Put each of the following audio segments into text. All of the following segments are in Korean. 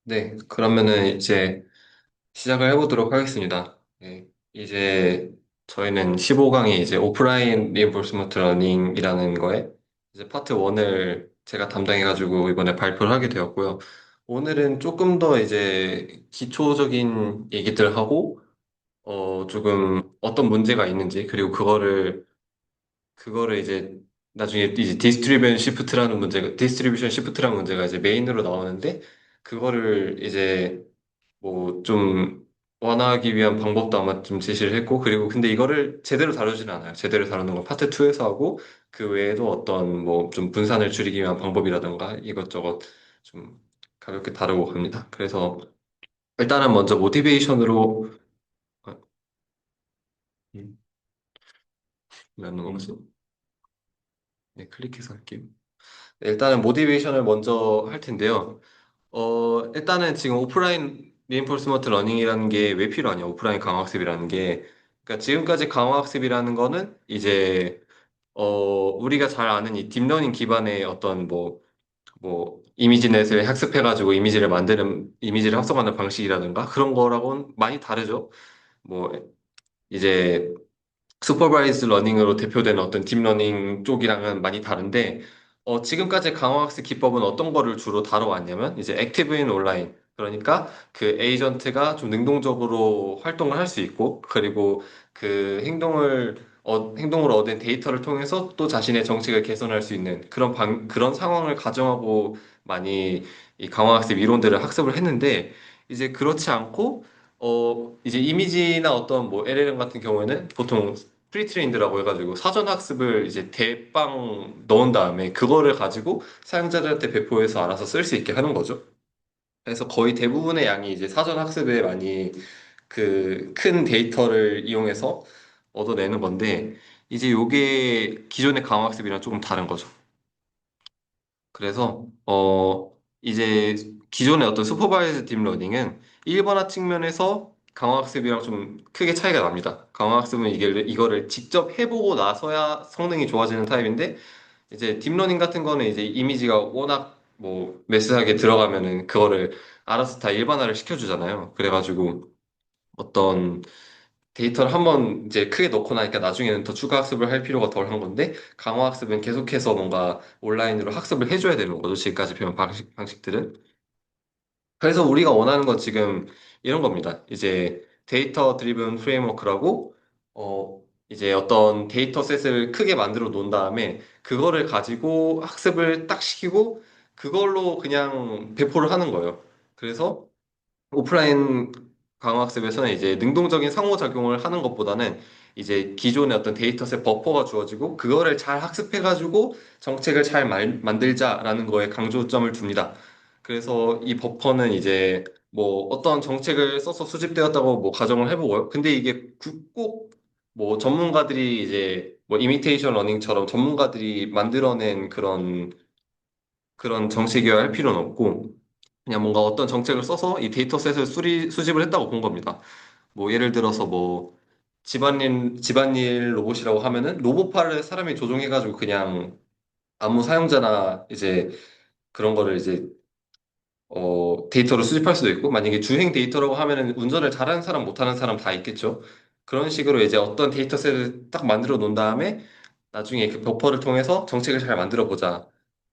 네, 그러면은 이제 시작을 해보도록 하겠습니다. 네, 이제 저희는 15강이 이제 오프라인 리인포스먼트 러닝이라는 거에 이제 파트 1을 제가 담당해가지고 이번에 발표를 하게 되었고요. 오늘은 조금 더 이제 기초적인 얘기들 하고, 조금 어떤 문제가 있는지, 그리고 그거를 이제 나중에 이제 디스트리뷰션 시프트라는 문제가 이제 메인으로 나오는데, 그거를 이제 뭐 좀 완화하기 위한 방법도 아마 좀 제시를 했고, 그리고 근데 이거를 제대로 다루지는 않아요. 제대로 다루는 건 파트 2에서 하고, 그 외에도 어떤 뭐 좀 분산을 줄이기 위한 방법이라던가 이것저것 좀 가볍게 다루고 갑니다. 그래서 일단은 먼저 모티베이션으로 몇 넘어가지? 네, 클릭해서 할게요. 네, 일단은 모티베이션을 먼저 할 텐데요. 일단은 지금 오프라인 리인포스먼트 러닝이라는 게 왜 필요하냐, 오프라인 강화학습이라는 게. 그러니까 지금까지 강화학습이라는 거는 이제, 우리가 잘 아는 이 딥러닝 기반의 어떤 이미지넷을 학습해가지고 이미지를 합성하는 방식이라든가 그런 거라고는 많이 다르죠. 뭐, 이제 슈퍼바이즈 러닝으로 대표되는 어떤 딥러닝 쪽이랑은 많이 다른데, 지금까지 강화학습 기법은 어떤 거를 주로 다뤄왔냐면, 이제 액티브인 온라인. 그러니까 그 에이전트가 좀 능동적으로 활동을 할 수 있고, 그리고 그 행동으로 얻은 데이터를 통해서 또 자신의 정책을 개선할 수 있는 그런 상황을 가정하고 많이 이 강화학습 이론들을 학습을 했는데, 이제 그렇지 않고, 이제 이미지나 어떤 뭐 LLM 같은 경우에는 보통 프리트레인드라고 해가지고 사전 학습을 이제 대빵 넣은 다음에 그거를 가지고 사용자들한테 배포해서 알아서 쓸 수 있게 하는 거죠. 그래서 거의 대부분의 양이 이제 사전 학습에 많이 그 큰 데이터를 이용해서 얻어내는 건데, 이제 요게 기존의 강화학습이랑 조금 다른 거죠. 그래서 이제 기존의 어떤 슈퍼바이즈 딥러닝은 일반화 측면에서 강화학습이랑 좀 크게 차이가 납니다. 강화학습은 이거를 직접 해보고 나서야 성능이 좋아지는 타입인데, 이제 딥러닝 같은 거는 이제 이미지가 워낙 뭐 매스하게 들어가면은 그거를 알아서 다 일반화를 시켜주잖아요. 그래가지고 어떤 데이터를 한번 이제 크게 넣고 나니까 나중에는 더 추가 학습을 할 필요가 덜 한 건데, 강화 학습은 계속해서 뭔가 온라인으로 학습을 해줘야 되는 거죠. 지금까지 배운 방식들은. 그래서 우리가 원하는 건 지금 이런 겁니다. 이제 데이터 드리븐 프레임워크라고, 이제 어떤 데이터셋을 크게 만들어 놓은 다음에 그거를 가지고 학습을 딱 시키고 그걸로 그냥 배포를 하는 거예요. 그래서 오프라인 강화학습에서는 이제 능동적인 상호작용을 하는 것보다는 이제 기존의 어떤 데이터셋 버퍼가 주어지고 그거를 잘 학습해가지고 정책을 잘 만들자라는 거에 강조점을 둡니다. 그래서 이 버퍼는 이제 뭐 어떤 정책을 써서 수집되었다고 뭐 가정을 해보고요. 근데 이게 꼭 뭐 전문가들이 이제 뭐 이미테이션 러닝처럼 전문가들이 만들어낸 그런 정책이어야 할 필요는 없고, 그냥 뭔가 어떤 정책을 써서 이 데이터셋을 수집을 했다고 본 겁니다. 뭐 예를 들어서 뭐 집안일 로봇이라고 하면은 로봇파를 사람이 조종해가지고 그냥 아무 사용자나 이제 그런 거를 이제 데이터를 수집할 수도 있고, 만약에 주행 데이터라고 하면은 운전을 잘하는 사람 못하는 사람 다 있겠죠. 그런 식으로 이제 어떤 데이터셋을 딱 만들어 놓은 다음에 나중에 그 버퍼를 통해서 정책을 잘 만들어 보자.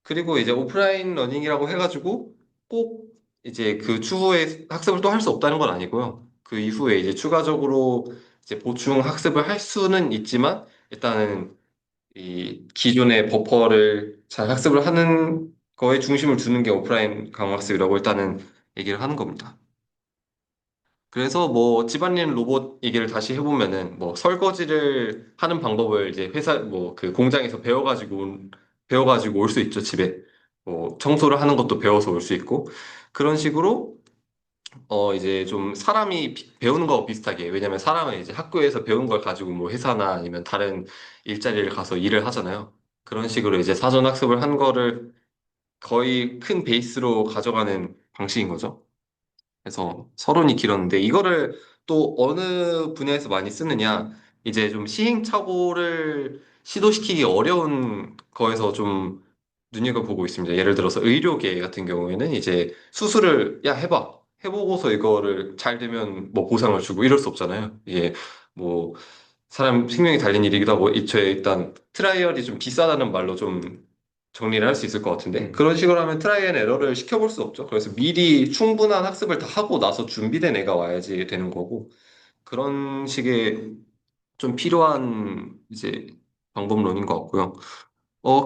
그리고 이제 오프라인 러닝이라고 해가지고 꼭 이제 그 추후에 학습을 또 할 수 없다는 건 아니고요. 그 이후에 이제 추가적으로 이제 보충 학습을 할 수는 있지만, 일단은 이 기존의 버퍼를 잘 학습을 하는 거에 중심을 두는 게 오프라인 강화학습이라고 일단은 얘기를 하는 겁니다. 그래서 뭐 집안일 로봇 얘기를 다시 해보면은 뭐 설거지를 하는 방법을 이제 회사 뭐 그 공장에서 배워가지고 올 수 있죠, 집에. 뭐 청소를 하는 것도 배워서 올 수 있고, 그런 식으로 이제 좀 사람이 배우는 거하고 비슷하게, 왜냐면 사람은 이제 학교에서 배운 걸 가지고 뭐 회사나 아니면 다른 일자리를 가서 일을 하잖아요. 그런 식으로 이제 사전 학습을 한 거를 거의 큰 베이스로 가져가는 방식인 거죠. 그래서 서론이 길었는데, 이거를 또 어느 분야에서 많이 쓰느냐, 이제 좀 시행착오를 시도시키기 어려운 거에서 좀 눈여겨보고 있습니다. 예를 들어서 의료계 같은 경우에는 이제 수술을 야 해봐. 해보고서 이거를 잘 되면 뭐 보상을 주고 이럴 수 없잖아요. 이게 뭐 사람 생명이 달린 일이기도 하고 이초에 일단 트라이얼이 좀 비싸다는 말로 좀 정리를 할 수 있을 것 같은데 그런 식으로 하면 트라이 앤 에러를 시켜볼 수 없죠. 그래서 미리 충분한 학습을 다 하고 나서 준비된 애가 와야지 되는 거고 그런 식의 좀 필요한 이제 방법론인 것 같고요.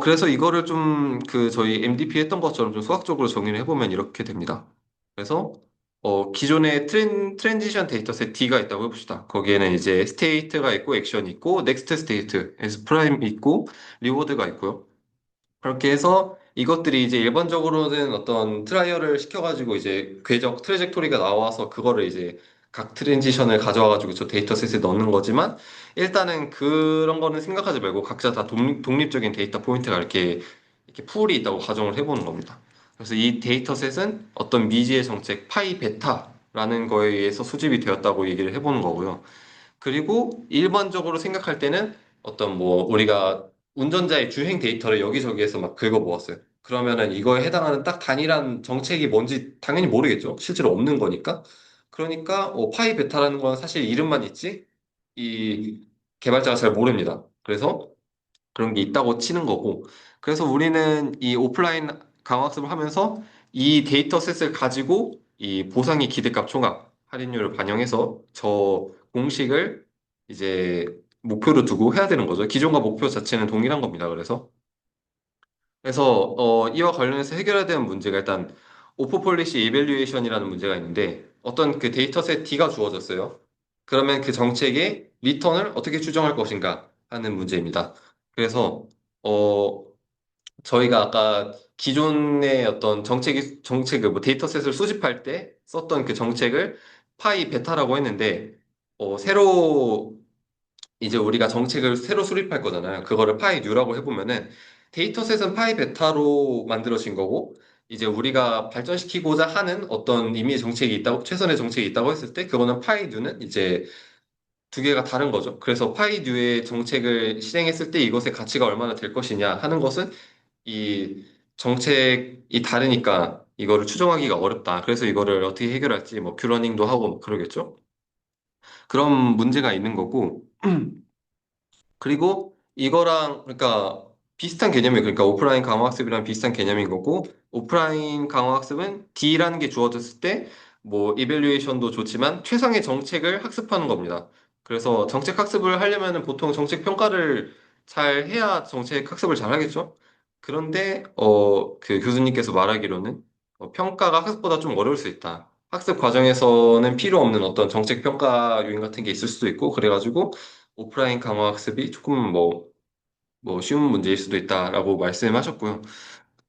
그래서 이거를 좀 그 저희 MDP 했던 것처럼 좀 수학적으로 정리를 해보면 이렇게 됩니다. 그래서 기존의 트랜지션 데이터셋 D가 있다고 해봅시다. 거기에는 이제 스테이트가 있고 액션이 있고 넥스트 스테이트, S 프라임 있고 리워드가 있고요. 그렇게 해서 이것들이 이제 일반적으로는 어떤 트라이얼을 시켜가지고 이제 궤적 트레젝토리가 나와서 그거를 이제 각 트랜지션을 가져와가지고 저 데이터셋에 넣는 거지만 일단은 그런 거는 생각하지 말고 각자 다 독립적인 데이터 포인트가 이렇게 풀이 있다고 가정을 해보는 겁니다. 그래서 이 데이터셋은 어떤 미지의 정책 파이 베타라는 거에 의해서 수집이 되었다고 얘기를 해보는 거고요. 그리고 일반적으로 생각할 때는 어떤 뭐 우리가 운전자의 주행 데이터를 여기저기에서 막 긁어 모았어요. 그러면은 이거에 해당하는 딱 단일한 정책이 뭔지 당연히 모르겠죠. 실제로 없는 거니까. 그러니까 파이 베타라는 건 사실 이름만 있지 이 개발자가 잘 모릅니다. 그래서 그런 게 있다고 치는 거고. 그래서 우리는 이 오프라인 강화학습을 하면서 이 데이터셋을 가지고 이 보상의 기대값 총합 할인율을 반영해서 저 공식을 이제 목표로 두고 해야 되는 거죠. 기존과 목표 자체는 동일한 겁니다. 그래서 이와 관련해서 해결해야 되는 문제가 일단 오퍼 폴리시 이밸류에이션이라는 문제가 있는데 어떤 그 데이터셋 D가 주어졌어요. 그러면 그 정책의 리턴을 어떻게 추정할 것인가 하는 문제입니다. 그래서 어, 저희가 아까 기존의 어떤 정책을 뭐 데이터셋을 수집할 때 썼던 그 정책을 파이 베타라고 했는데 새로 이제 우리가 정책을 새로 수립할 거잖아요. 그거를 파이 뉴라고 해보면은 데이터셋은 파이 베타로 만들어진 거고 이제 우리가 발전시키고자 하는 어떤 이미의 정책이 있다고 최선의 정책이 있다고 했을 때 그거는 파이 뉴는 이제 두 개가 다른 거죠. 그래서 파이 뉴의 정책을 실행했을 때 이것의 가치가 얼마나 될 것이냐 하는 것은 이 정책이 다르니까 이거를 추정하기가 어렵다. 그래서 이거를 어떻게 해결할지 뭐 큐러닝도 하고 뭐 그러겠죠. 그런 문제가 있는 거고 그리고 이거랑 그러니까 비슷한 개념이 그러니까 오프라인 강화학습이랑 비슷한 개념인 거고 오프라인 강화학습은 D라는 게 주어졌을 때 뭐 이밸류에이션도 좋지만 최상의 정책을 학습하는 겁니다. 그래서 정책 학습을 하려면은 보통 정책 평가를 잘 해야 정책 학습을 잘 하겠죠. 그런데 그 교수님께서 말하기로는 평가가 학습보다 좀 어려울 수 있다. 학습 과정에서는 필요 없는 어떤 정책 평가 요인 같은 게 있을 수도 있고 그래가지고 오프라인 강화 학습이 조금 뭐 쉬운 문제일 수도 있다라고 말씀하셨고요.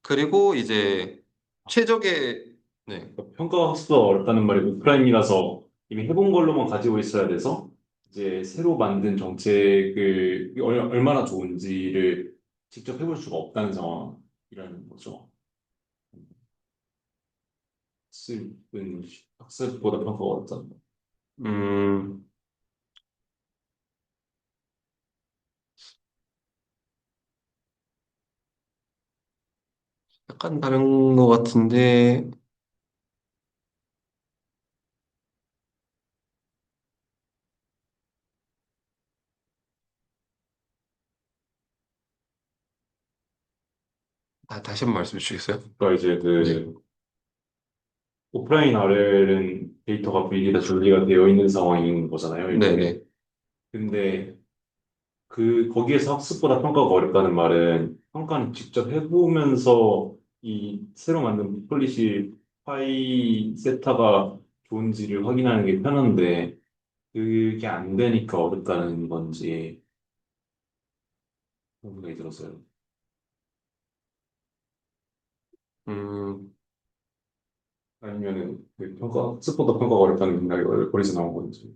그리고 이제 최적의 네. 평가 학습가 어렵다는 말이 오프라인이라서 이미 해본 걸로만 가지고 있어야 돼서 이제 새로 만든 정책을 얼마나 좋은지를 직접 해볼 수가 없다는 상황이라는 거죠. 학습은 학습보다 평가가 어렵다. 음, 약간 다른 것 같은데 다시 한 번 말씀해 주시겠어요? 그러니까 이제 네. 그 오프라인 RL은 데이터가 미리 다 준비가 되어 있는 상황인 거잖아요, 일단은. 네네. 근데 거기에서 학습보다 평가가 어렵다는 말은 평가는 직접 해보면서 이 새로 만든 폴리시 파이 세타가 좋은지를 확인하는 게 편한데 그게 안 되니까 어렵다는 건지 그런 생각이 들었어요. 음, 아니면은 그 학습보다 평가가 어렵다는 생각이 어디서 나온 건지.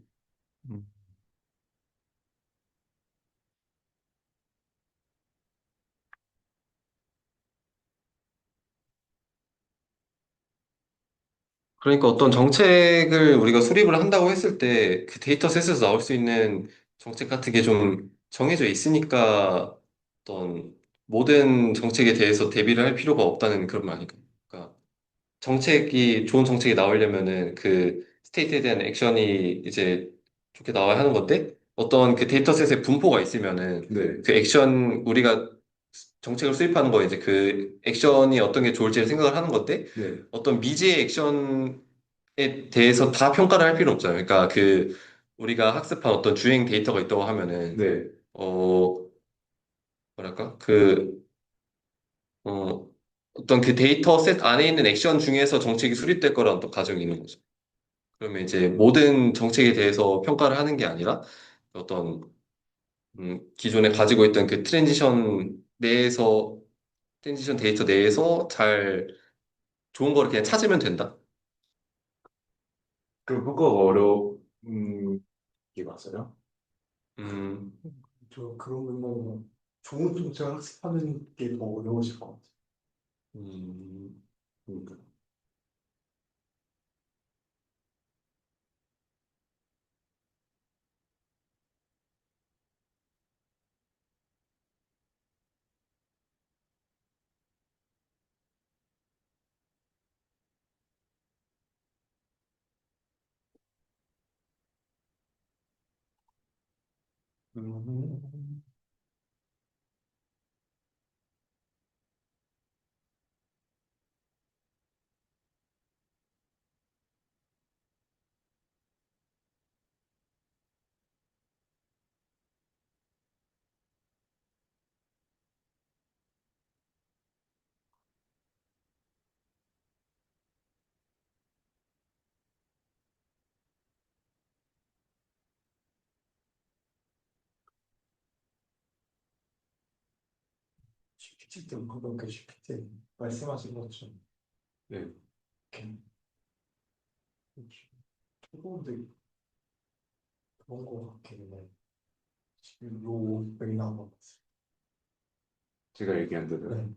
음. 그러니까 어떤 정책을 우리가 수립을 한다고 했을 때 그 데이터셋에서 나올 수 있는 정책 같은 게 좀 정해져 있으니까 모든 정책에 대해서 대비를 할 필요가 없다는 그런 말이니까. 그러니까 좋은 정책이 나오려면은 그 스테이트에 대한 액션이 이제 좋게 나와야 하는 건데 어떤 그 데이터셋의 분포가 있으면은 네, 그 액션 우리가 정책을 수립하는 거 이제 그 액션이 어떤 게 좋을지를 생각을 하는 건데 네, 어떤 미지의 액션에 대해서 다 평가를 할 필요는 없잖아요. 그러니까 그 우리가 학습한 어떤 주행 데이터가 있다고 하면은 네, 어 뭐랄까 어 어떤 그 데이터 셋 안에 있는 액션 중에서 정책이 수립될 거라는 또 가정이 있는 거죠. 그러면 이제 모든 정책에 대해서 평가를 하는 게 아니라 어떤 기존에 가지고 있던 그 트랜지션 데이터 내에서 잘 좋은 거를 그냥 찾으면 된다. 그럼 효과가 어려운 게 맞아요? 음, 저 그런 면은 좋은 정책을 학습하는 게 더 어려우실 것 같아요. 음, 그러니까. 음, GPT 때 그러니까 GPT 말씀하신 것처럼 네. 이렇게 초보들 그런 거 같기는 해. 지금 요 맥락 한번 봤어요. 제가 얘기한 대로 네.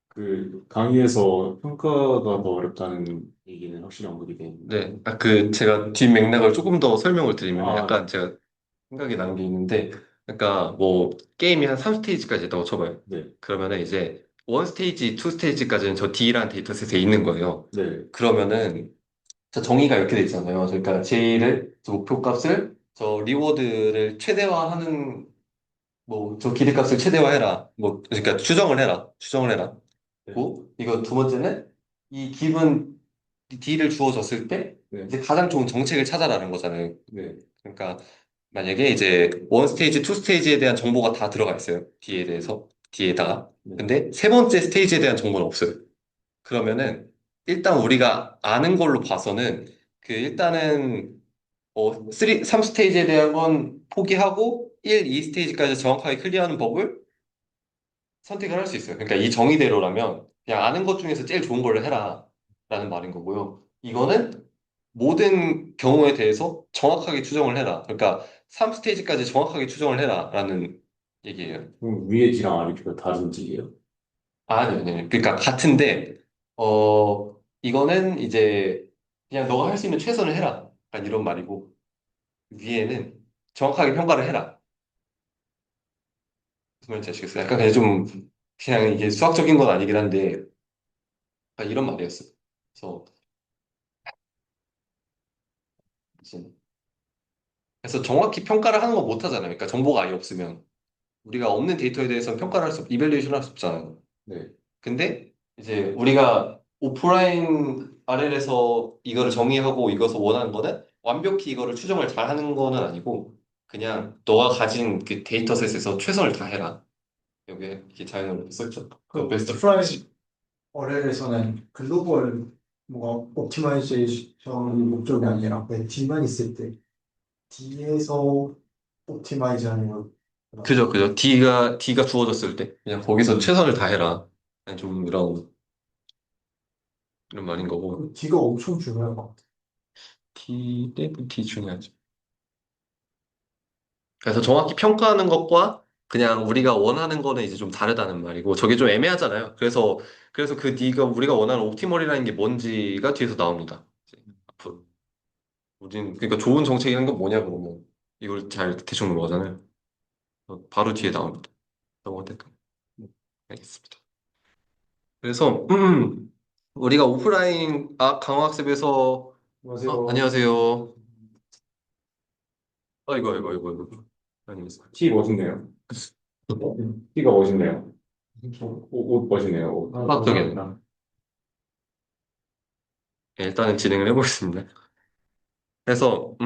그 강의에서 평가가 더 어렵다는 얘기는 확실히 언급이 돼 있는데. 네. 제가 뒷 맥락을 조금 더 설명을 드리면 아, 약간 제가 생각이 나는 게 있는데, 그러니까 뭐 게임이 한 3스테이지까지 있다고 쳐봐요. 네, 그러면은 이제 1스테이지, 2스테이지까지는 저 D라는 데이터셋에 있는 거예요. 네, 그러면은 저 정의가 이렇게 돼 있잖아요. 그러니까 J를 저 목표 값을 저 리워드를 최대화하는 뭐 저 기대값을 최대화해라. 뭐 그러니까 추정을 해라. 네, 고 이거 두 번째는 이 기본 D를 주어졌을 때 네, 이제 가장 좋은 정책을 찾아라는 거잖아요. 네, 그러니까 만약에 이제 원 스테이지, 투 스테이지에 대한 정보가 다 들어가 있어요. D에다가. 네, 근데 세 번째 스테이지에 대한 정보는 없어요. 그러면은 일단 우리가 아는 걸로 봐서는 그 일단은 3스테이지에 대한 건 포기하고 1, 2스테이지까지 정확하게 클리어하는 법을 선택을 할 수 있어요. 그러니까 이 정의대로라면 그냥 아는 것 중에서 제일 좋은 걸로 해라 라는 말인 거고요. 이거는 모든 경우에 대해서 정확하게 추정을 해라. 그러니까 3스테이지까지 정확하게 추정을 해라 라는 얘기예요. 그럼 위에 D랑 아래 D가 다른 D예요? 아니요. 그러니까 같은데 이거는 이제 그냥 너가 할 수 있는 최선을 해라. 약간 이런 말이고 위에는 정확하게 평가를 해라. 무슨 말인지 아시겠어요? 약간 그냥 좀 그냥 이게 수학적인 건 아니긴 한데 약간 이런 말이었어요. 그래서 이제 그래서 정확히 평가를 하는 거 못 하잖아요. 그러니까 정보가 아예 없으면 우리가 없는 데이터에 대해서는 이밸류에이션 할 수 없잖아요. 네, 근데 이제 우리가 오프라인 RL에서 이거를 정의하고 이것을 원하는 거는 완벽히 이거를 추정을 잘 하는 거는 아니고 그냥 너가 가진 그 데이터셋에서 최선을 다해라. 여기에 이렇게 자연어로 써있죠. 그 베스트 오프라인 어렐에서는 글로벌 뭐가 옵티마이제이션이 목적이 아니라 왜 D만 있을 때 D에서 옵티마이즈하는 걸 그죠. D가 주어졌을 때 그냥 거기서 최선을 다해라. 그냥 좀 이런 말인 거고. 그 D가 엄청 중요할 것 같아요. D 중요하죠. 그래서 정확히 평가하는 것과 그냥 우리가 원하는 거는 이제 좀 다르다는 말이고 저게 좀 애매하잖아요. 그래서 그 D가 우리가 원하는 옵티멀이라는 게 뭔지가 뒤에서 나옵니다. 이제 앞으로 그러니까 좋은 정책이라는 건 뭐냐 그러면 이걸 잘 대충 넘어가잖아요. 바로 뒤에 나옵니다. 넘어도 될까요? 알겠습니다. 그래서 우리가 오프라인 강화학습에서 안녕하세요. 안녕하세요. 아이고. 아닙니다. 티 멋있네요. 티가 멋있네요. 옷 멋있네요. 옷. 화학적인. 네, 일단은 진행을 해보겠습니다. 그래서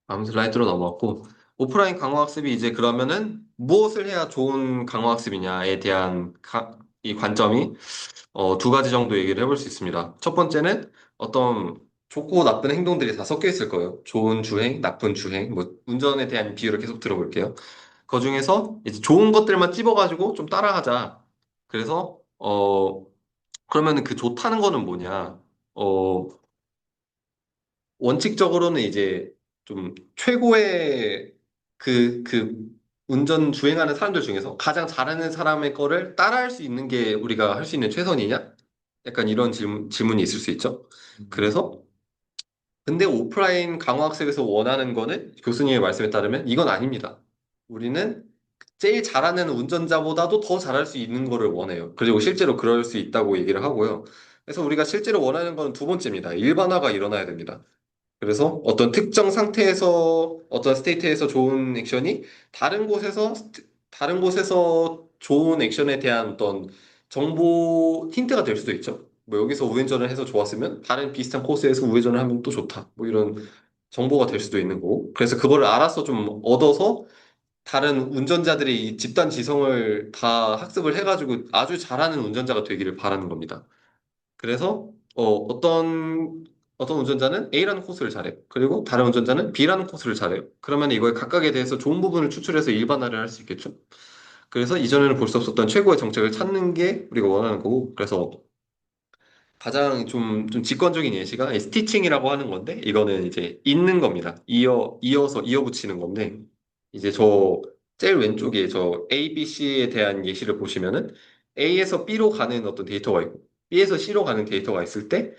다음 슬라이드로 넘어갔고 오프라인 강화학습이 이제 그러면은 무엇을 해야 좋은 강화학습이냐에 대한 이 관점이 두 가지 정도 얘기를 해볼 수 있습니다. 첫 번째는 어떤 좋고 나쁜 행동들이 다 섞여 있을 거예요. 좋은 주행, 나쁜 주행, 뭐 운전에 대한 비유를 계속 들어볼게요. 그 중에서 이제 좋은 것들만 찝어가지고 좀 따라하자. 그래서 그러면은 그 좋다는 거는 뭐냐? 원칙적으로는 이제 좀 최고의 그 운전 주행하는 사람들 중에서 가장 잘하는 사람의 거를 따라할 수 있는 게 우리가 할 수 있는 최선이냐? 약간 이런 질문이 있을 수 있죠. 그래서 근데 오프라인 강화학습에서 원하는 거는 교수님의 말씀에 따르면 이건 아닙니다. 우리는 제일 잘하는 운전자보다도 더 잘할 수 있는 거를 원해요. 그리고 실제로 그럴 수 있다고 얘기를 하고요. 그래서 우리가 실제로 원하는 건 두 번째입니다. 일반화가 일어나야 됩니다. 그래서 어떤 특정 상태에서 어떤 스테이트에서 좋은 액션이 다른 곳에서 좋은 액션에 대한 어떤 정보 힌트가 될 수도 있죠. 뭐 여기서 우회전을 해서 좋았으면 다른 비슷한 코스에서 우회전을 하면 또 좋다. 뭐 이런 정보가 될 수도 있는 거고. 그래서 그거를 알아서 좀 얻어서 다른 운전자들의 이 집단 지성을 다 학습을 해가지고 아주 잘하는 운전자가 되기를 바라는 겁니다. 그래서 어떤 운전자는 A라는 코스를 잘해요. 그리고 다른 운전자는 B라는 코스를 잘해요. 그러면 이거에 각각에 대해서 좋은 부분을 추출해서 일반화를 할 수 있겠죠. 그래서 이전에는 볼 수 없었던 최고의 정책을 찾는 게 우리가 원하는 거고, 그래서 가장 좀 직관적인 예시가 이 스티칭이라고 하는 건데, 이거는 이제 잇는 겁니다. 이어 붙이는 건데, 이제 저 제일 왼쪽에 저 A, B, C에 대한 예시를 보시면은 A에서 B로 가는 어떤 데이터가 있고, B에서 C로 가는 데이터가 있을 때,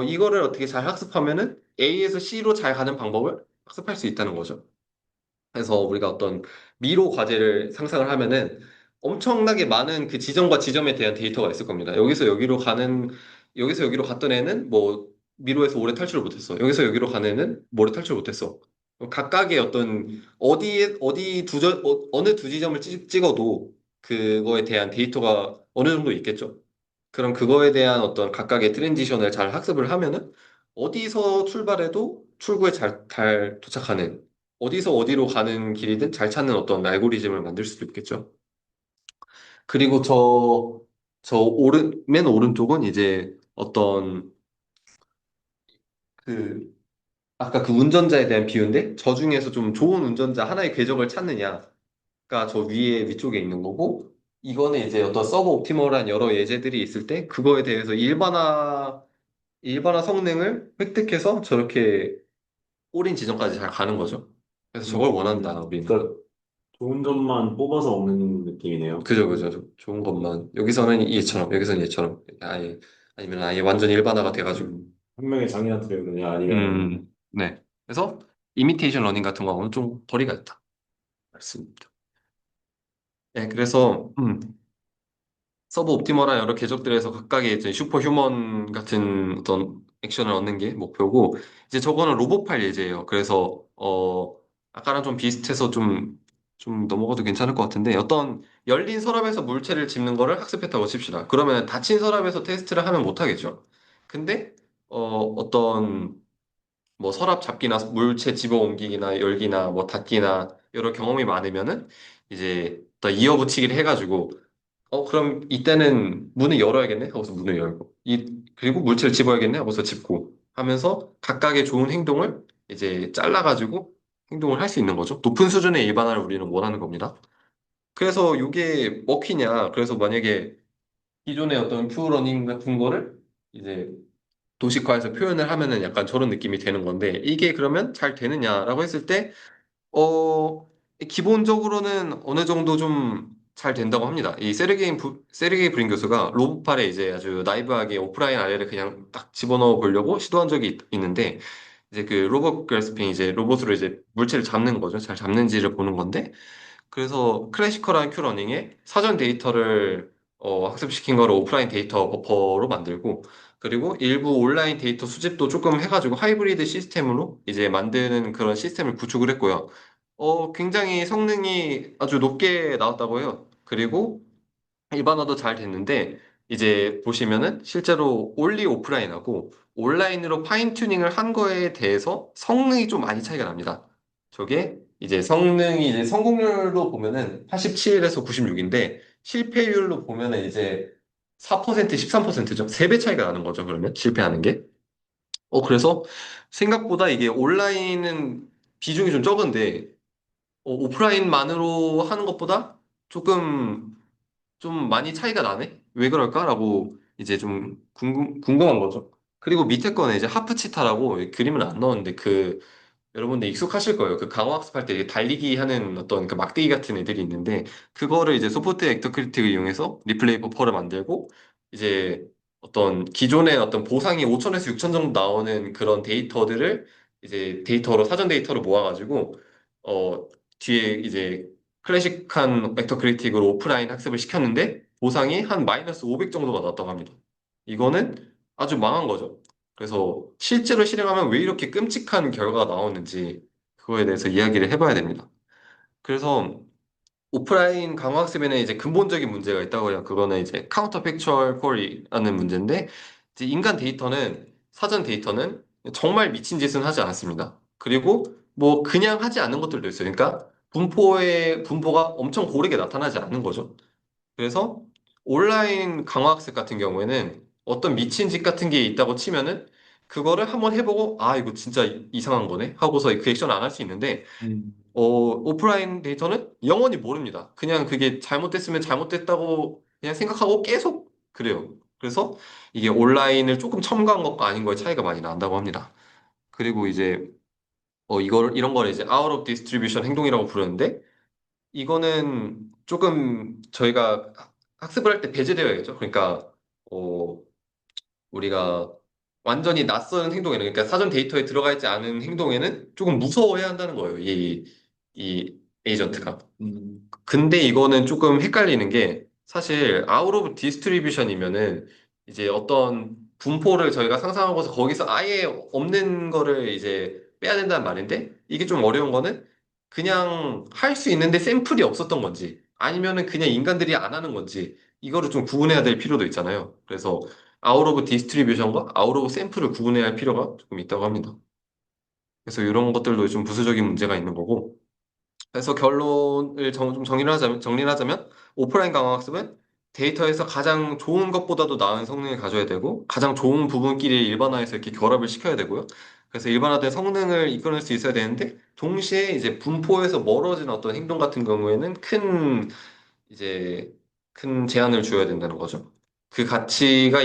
이거를 어떻게 잘 학습하면은 A에서 C로 잘 가는 방법을 학습할 수 있다는 거죠. 그래서 우리가 어떤 미로 과제를 상상을 하면은 엄청나게 많은 그 지점과 지점에 대한 데이터가 있을 겁니다. 여기서 여기로 갔던 애는 뭐 미로에서 오래 탈출을 못했어. 여기서 여기로 간 애는 오래 탈출을 못했어. 각각의 어떤 어느 두 지점을 찍어도 그거에 대한 데이터가 어느 정도 있겠죠. 그럼 그거에 대한 어떤 각각의 트랜지션을 잘 학습을 하면은 어디서 출발해도 출구에 잘 도착하는 어디서 어디로 가는 길이든 잘 찾는 어떤 알고리즘을 만들 수도 있겠죠. 그리고 맨 오른쪽은 이제 어떤 그, 아까 그 운전자에 대한 비유인데, 저 중에서 좀 좋은 운전자 하나의 궤적을 찾느냐가 저 위쪽에 있는 거고, 이거는 이제 어떤 서브 옵티멀한 여러 예제들이 있을 때, 그거에 대해서 일반화 성능을 획득해서 저렇게 꼬린 지점까지 잘 가는 거죠. 그래서 저걸 원한다, 우리는. 그러니까 좋은 점만 뽑아서 먹는 느낌이네요. 그죠. 좋은 것만. 여기서는 얘처럼, 여기서는 얘처럼. 아니면 아예 완전 일반화가 돼가지고. 한 명의 장애한테 배우느냐 아니면 네. 그래서, 이미테이션 러닝 같은 경우는 좀 거리가 있다. 맞습니다. 네, 그래서, 서브 옵티머랑 여러 궤적들에서 각각의 이제 슈퍼 휴먼 같은 어떤 액션을 얻는 게 목표고, 이제 저거는 로봇 파일 예제예요. 그래서, 아까랑 좀 비슷해서 좀 넘어가도 괜찮을 것 같은데, 어떤 열린 서랍에서 물체를 집는 거를 학습했다고 칩시다. 그러면 닫힌 서랍에서 테스트를 하면 못하겠죠. 근데, 어떤 뭐 서랍 잡기나 물체 집어 옮기기나 열기나 뭐 닫기나 여러 경험이 많으면은 이제 더 이어붙이기를 해가지고 그럼 이때는 문을 열어야겠네 하고서 문을 열고 그리고 물체를 집어야겠네 하고서 집고 하면서 각각의 좋은 행동을 이제 잘라가지고 행동을 할 수 있는 거죠. 높은 수준의 일반화를 우리는 원하는 겁니다. 그래서 이게 먹히냐? 그래서 만약에 기존의 어떤 큐러닝 같은 거를 이제 도식화해서 표현을 하면은 약간 저런 느낌이 되는 건데 이게 그러면 잘 되느냐라고 했을 때 어, 기본적으로는 어느 정도 좀 잘 된다고 합니다. 이 세르게이 브린 교수가 로봇팔에 이제 아주 나이브하게 오프라인 아래를 그냥 딱 집어넣어 보려고 시도한 적이 있는데 이제 그 로봇 그래스핑 이제 로봇으로 이제 물체를 잡는 거죠. 잘 잡는지를 보는 건데 그래서 클래시컬한 큐러닝에 사전 데이터를 학습시킨 거를 오프라인 데이터 버퍼로 만들고 그리고 일부 온라인 데이터 수집도 조금 해가지고 하이브리드 시스템으로 이제 만드는 그런 시스템을 구축을 했고요. 굉장히 성능이 아주 높게 나왔다고 해요. 그리고 일반화도 잘 됐는데 이제 보시면은 실제로 올리 오프라인하고 온라인으로 파인 튜닝을 한 거에 대해서 성능이 좀 많이 차이가 납니다. 저게 이제 성능이 이제 성공률로 보면은 87에서 96인데 실패율로 보면은 이제 4% 13%죠. 3배 차이가 나는 거죠. 그러면 실패하는 게. 그래서 생각보다 이게 온라인은 비중이 좀 적은데 오프라인만으로 하는 것보다 조금 좀 많이 차이가 나네? 왜 그럴까라고 이제 좀 궁금한 거죠. 그리고 밑에 거는 이제 하프치타라고 그림은 안 넣었는데 여러분들 익숙하실 거예요. 그 강화학습할 때 달리기 하는 어떤 그 막대기 같은 애들이 있는데 그거를 이제 소프트 엑터 크리틱을 이용해서 리플레이 버퍼를 만들고 이제 어떤 기존의 어떤 보상이 5천에서 6천 정도 나오는 그런 데이터들을 이제 데이터로 사전 데이터로 모아가지고 어 뒤에 이제 클래식한 벡터 크리틱으로 오프라인 학습을 시켰는데 보상이 한 마이너스 500 정도가 나왔다고 합니다. 이거는 아주 망한 거죠. 그래서 실제로 실행하면 왜 이렇게 끔찍한 결과가 나오는지 그거에 대해서 이야기를 해봐야 됩니다. 그래서 오프라인 강화학습에는 이제 근본적인 문제가 있다고 해요. 그거는 이제 카운터 팩추얼 쿼리라는 문제인데 이제 인간 데이터는 사전 데이터는 정말 미친 짓은 하지 않았습니다. 그리고 뭐 그냥 하지 않는 것들도 있어요. 그러니까 분포가 엄청 고르게 나타나지 않는 거죠. 그래서 온라인 강화학습 같은 경우에는 어떤 미친 짓 같은 게 있다고 치면은 그거를 한번 해보고 아 이거 진짜 이상한 거네 하고서 그 액션 안 할 수 있는데 음. 오프라인 데이터는 영원히 모릅니다. 그냥 그게 잘못됐으면 잘못됐다고 그냥 생각하고 계속 그래요. 그래서 이게 온라인을 조금 첨가한 것과 아닌 거에 차이가 많이 난다고 합니다. 그리고 이제 이런 거를 이제 out of distribution 행동이라고 부르는데 이거는 조금 저희가 학습을 할 때 배제되어야겠죠. 그러니까 어, 우리가 완전히 낯선 행동에는 그러니까 사전 데이터에 들어가 있지 않은 행동에는 조금 무서워해야 한다는 거예요. 이 에이전트가. 음. 근데 이거는 조금 헷갈리는 게 사실 아웃 오브 디스트리뷰션이면은 이제 어떤 분포를 저희가 상상하고서 거기서 아예 없는 거를 이제 빼야 된다는 말인데 이게 좀 어려운 거는 그냥 할 수 있는데 샘플이 없었던 건지 아니면은 그냥 인간들이 안 하는 건지 이거를 좀 구분해야 될 필요도 있잖아요. 그래서 아웃 오브 디스트리뷰션과 아웃 오브 샘플을 구분해야 할 필요가 조금 있다고 합니다. 그래서 이런 것들도 좀 부수적인 문제가 있는 거고 그래서 결론을 좀 정리를 하자면 오프라인 강화학습은 데이터에서 가장 좋은 것보다도 나은 성능을 가져야 되고 가장 좋은 부분끼리 일반화해서 이렇게 결합을 시켜야 되고요. 그래서 일반화된 성능을 이끌어낼 수 있어야 되는데 동시에 이제 분포에서 멀어진 어떤 행동 같은 경우에는 이제 큰 제한을 줘야 된다는 거죠. 그 가치가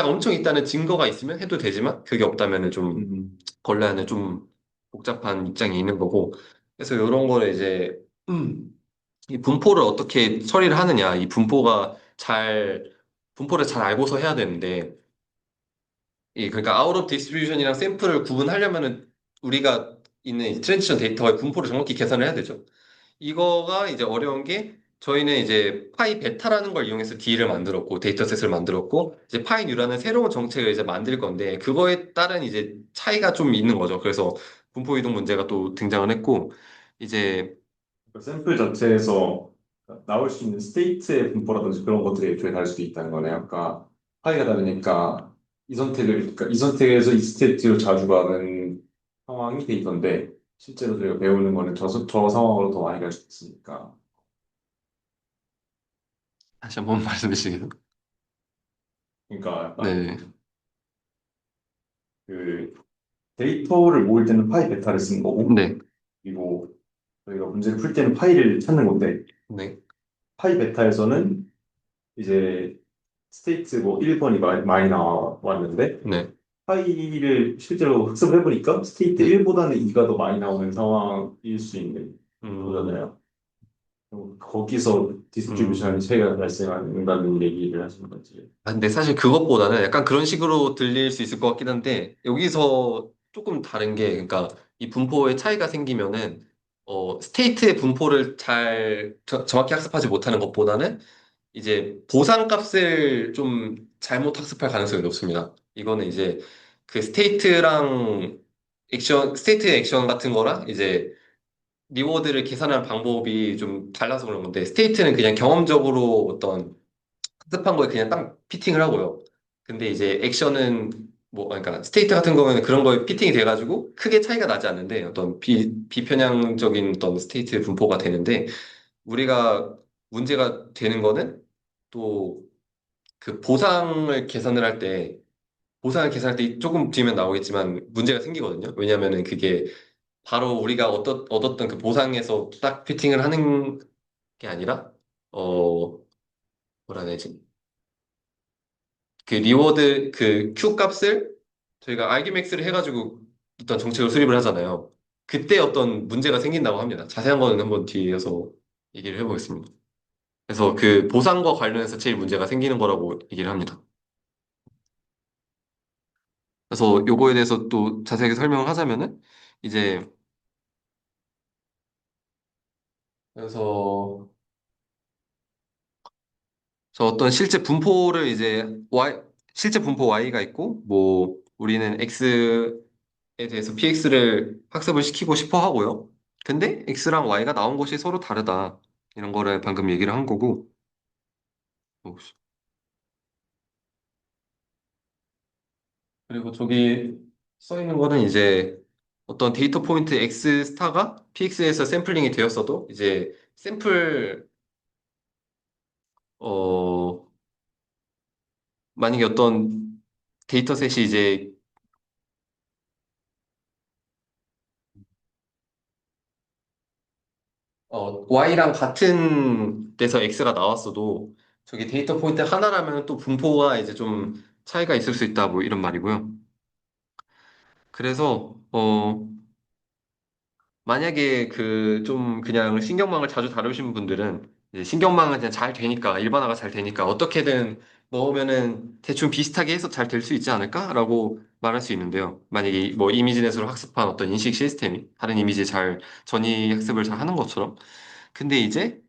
엄청 있다는 증거가 있으면 해도 되지만 그게 없다면은 좀 음. 걸레안은 좀 복잡한 입장이 있는 거고 그래서 이런 거를 이제 이 분포를 어떻게 처리를 하느냐 이 분포를 잘 알고서 해야 되는데 그러니까 아웃 오브 디스트리뷰션이랑 샘플을 구분하려면은 우리가 있는 이 트랜지션 데이터의 분포를 정확히 계산을 해야 되죠. 이거가 이제 어려운 게 저희는 이제 파이 베타라는 걸 이용해서 D를 만들었고 데이터셋을 만들었고 이제 파이 뉴라는 새로운 정책을 이제 만들 건데 그거에 따른 이제 차이가 좀 있는 거죠. 그래서 분포 이동 문제가 또 등장을 했고 이제 그 샘플 자체에서 나올 수 있는 스테이트의 분포라든지 그런 것들이 애초에 다를 수도 있다는 거네요. 아까 파이가 다르니까 그러니까 이 선택에서 이 스테이트로 자주 가는 상황이 데이터인데 실제로 저희가 배우는 거는 저 상황으로 더 많이 갈 수 있으니까. 다시 한번 말씀해 주시겠어요? 그러니까 약간 네, 그 데이터를 모을 때는 파이 베타를 쓰는 거고 네, 그리고 저희가 문제를 풀 때는 파이를 찾는 건데 네, 파이 베타에서는 이제 스테이트 뭐 1번이 많이 나왔는데 네. 파이를 실제로 학습을 해보니까 스테이트 네. 1보다는 2가 더 많이 나오는 상황일 수 있는 음, 거잖아요. 거기서 디스트리뷰션의 음. 차이가 발생한다는 얘기를 하시는 거지. 근데 사실 그것보다는 약간 그런 식으로 들릴 수 있을 것 같긴 한데, 여기서 조금 다른 게, 그러니까 이 분포의 차이가 생기면은, 스테이트의 분포를 정확히 학습하지 못하는 것보다는, 이제 보상값을 좀 잘못 학습할 가능성이 높습니다. 이거는 이제 그 스테이트 액션 같은 거랑 이제 리워드를 계산하는 방법이 좀 달라서 그런 건데, 스테이트는 그냥 경험적으로 어떤 학습한 거에 그냥 딱 피팅을 하고요. 근데 이제 액션은 그러니까 스테이트 같은 경우에는 그런 거에 피팅이 돼가지고 크게 차이가 나지 않는데 어떤 비편향적인 어떤 스테이트 분포가 되는데 우리가 문제가 되는 거는 또 그 보상을 계산할 때 조금 뒤면 나오겠지만 문제가 생기거든요. 왜냐면은 그게 바로 우리가 얻었던 그 보상에서 딱 피팅을 하는 게 아니라 뭐라 해야 되지? 그 리워드 그 Q 값을 저희가 argmax를 해가지고 어떤 정책을 수립을 하잖아요. 그때 어떤 문제가 생긴다고 합니다. 자세한 거는 한번 뒤에서 얘기를 해보겠습니다. 그래서 그 보상과 관련해서 제일 문제가 생기는 거라고 얘기를 합니다. 그래서 요거에 대해서 또 자세하게 설명을 하자면은 이제 그래서 저 어떤 실제 분포 Y가 있고 뭐 우리는 X에 대해서 PX를 학습을 시키고 싶어 하고요. 근데 X랑 Y가 나온 곳이 서로 다르다. 이런 거를 방금 얘기를 한 거고. 어, 그리고 저기 써 있는 거는 이제 어떤 데이터 포인트 X 스타가 PX에서 샘플링이 되었어도 이제 어, 만약에 어떤 데이터셋이 이제 Y랑 같은 데서 X가 나왔어도 저기 데이터 포인트 하나라면 또 분포가 이제 좀 차이가 있을 수 있다 뭐 이런 말이고요. 그래서 만약에 그 좀 그냥 신경망을 자주 다루시는 분들은 이제 신경망은 그냥 잘 되니까 일반화가 잘 되니까 어떻게든 넣으면은 대충 비슷하게 해서 잘 될 수 있지 않을까라고 말할 수 있는데요. 만약에 뭐 이미지넷으로 학습한 어떤 인식 시스템이 다른 이미지에 잘 전이 학습을 잘 하는 것처럼 근데 이제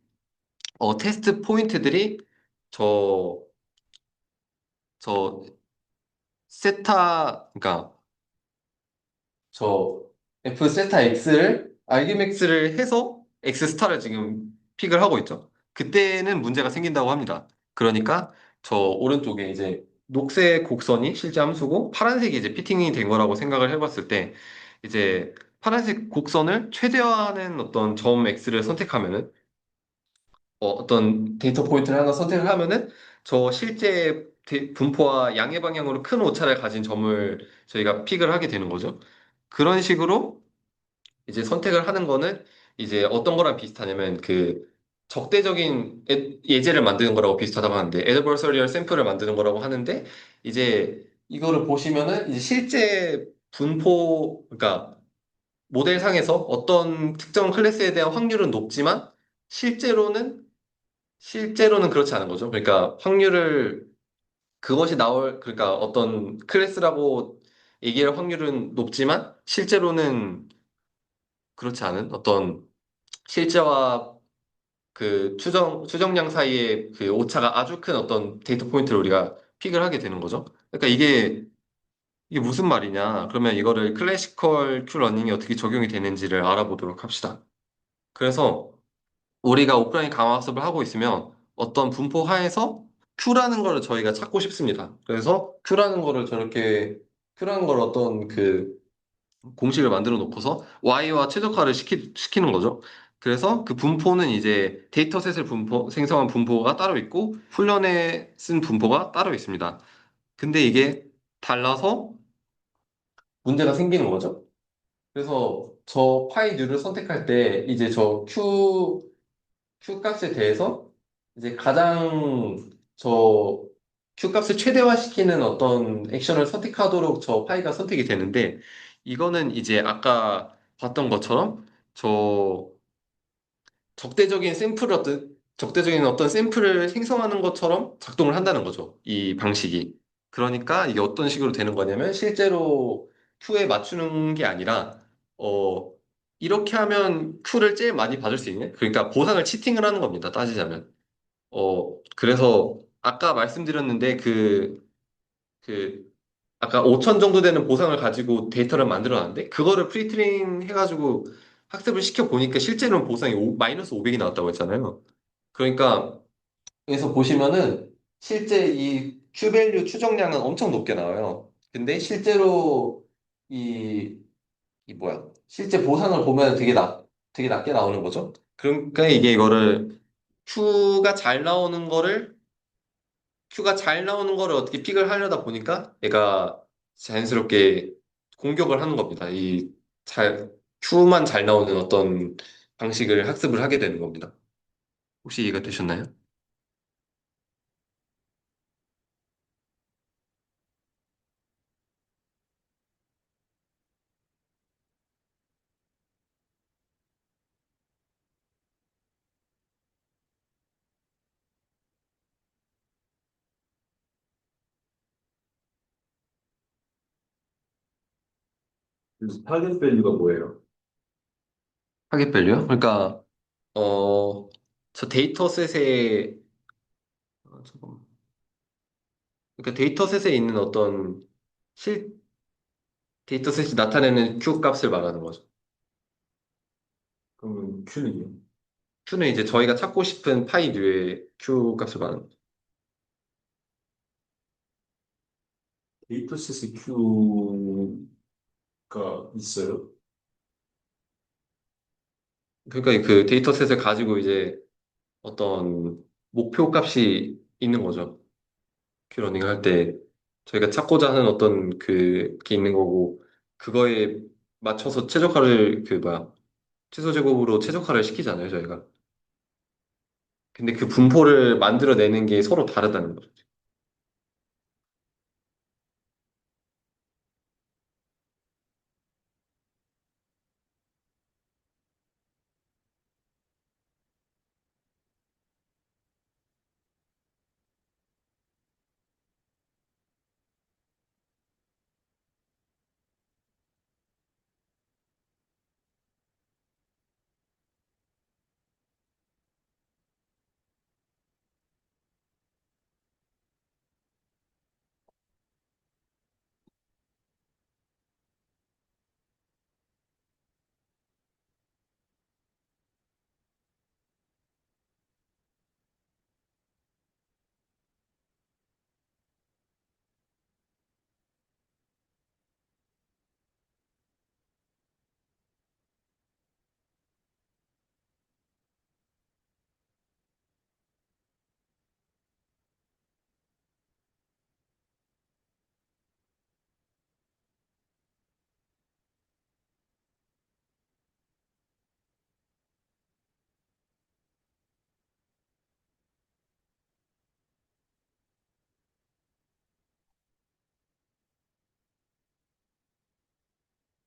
테스트 포인트들이 저, 저, 그러니까 저 F 세타 X를, argmax를 해서 X 스타를 지금 픽을 하고 있죠. 그때는 문제가 생긴다고 합니다. 그러니까 저 오른쪽에 이제 녹색 곡선이 실제 함수고 파란색이 이제 피팅이 된 거라고 생각을 해봤을 때 이제 파란색 곡선을 최대화하는 어떤 점 X를 선택하면은 어떤 데이터 포인트를 하나 선택을 하면은 저 실제 분포와 양의 방향으로 큰 오차를 가진 점을 저희가 픽을 하게 되는 거죠. 그런 식으로 이제 선택을 하는 거는 이제 어떤 거랑 비슷하냐면 그 적대적인 예제를 만드는 거라고 비슷하다고 하는데 adversarial sample을 만드는 거라고 하는데 이제 이거를 보시면은 이제 실제 그러니까 모델상에서 어떤 특정 클래스에 대한 확률은 높지만 실제로는 실제로는 그렇지 않은 거죠. 그러니까 그러니까 어떤 클래스라고 얘기할 확률은 높지만, 실제로는 그렇지 않은 어떤 실제와 그 추정량 사이의 그 오차가 아주 큰 어떤 데이터 포인트를 우리가 픽을 하게 되는 거죠. 그러니까 이게 무슨 말이냐. 그러면 이거를 클래시컬 큐 러닝이 어떻게 적용이 되는지를 알아보도록 합시다. 그래서 우리가 오프라인 강화 학습을 하고 있으면 어떤 분포 하에서 Q라는 거를 저희가 찾고 싶습니다. 그래서 Q라는 걸 어떤 그 공식을 만들어 놓고서 Y와 최적화를 시키는 거죠. 그래서 그 분포는 이제 데이터셋을 생성한 분포가 따로 있고 훈련에 쓴 분포가 따로 있습니다. 근데 이게 달라서 문제가 생기는 거죠. 그래서 저 파이 류를 선택할 때 이제 Q 값에 대해서 이제 가장 저 Q 값을 최대화시키는 어떤 액션을 선택하도록 저 파이가 선택이 되는데 이거는 이제 아까 봤던 것처럼 저 적대적인 어떤 샘플을 생성하는 것처럼 작동을 한다는 거죠. 이 방식이. 그러니까 이게 어떤 식으로 되는 거냐면 실제로 Q에 맞추는 게 아니라 어 이렇게 하면 Q를 제일 많이 받을 수 있는 그러니까 보상을 치팅을 하는 겁니다. 따지자면. 그래서 아까 말씀드렸는데 그 아까 5천 정도 되는 보상을 가지고 데이터를 만들어놨는데 그거를 프리트레인 해가지고 학습을 시켜 보니까 실제로는 보상이 마이너스 500이 나왔다고 했잖아요. 그러니까 여기서 보시면은 실제 이 Q밸류 추정량은 엄청 높게 나와요. 근데 실제로 이, 이 뭐야? 실제 보상을 보면 되게 낮게 나오는 거죠. 그러니까 이게 이거를 큐가 잘 나오는 거를 어떻게 픽을 하려다 보니까 얘가 자연스럽게 공격을 하는 겁니다. 큐만 잘 나오는 어떤 방식을 학습을 하게 되는 겁니다. 혹시 이해가 되셨나요? 그래서 타겟 밸류가 뭐예요? 타겟 밸류요? 그러니까 어, 저 데이터셋에 잠깐만. 그러니까 데이터셋에 있는 어떤 실 데이터셋이 나타내는 큐 값을 말하는 거죠. 그러면 Q는요? 큐는 이제 저희가 찾고 싶은 파이 류의 큐 값을 말하는 거죠. 데이터셋에 Q가 있어요? 그러니까 그 데이터셋을 가지고 이제 어떤 목표 값이 있는 거죠. 큐러닝 할 때 저희가 찾고자 하는 어떤 게 있는 거고 그거에 맞춰서 최소 제곱으로 최적화를 시키잖아요, 저희가. 근데 그 분포를 만들어내는 게 서로 다르다는 거죠.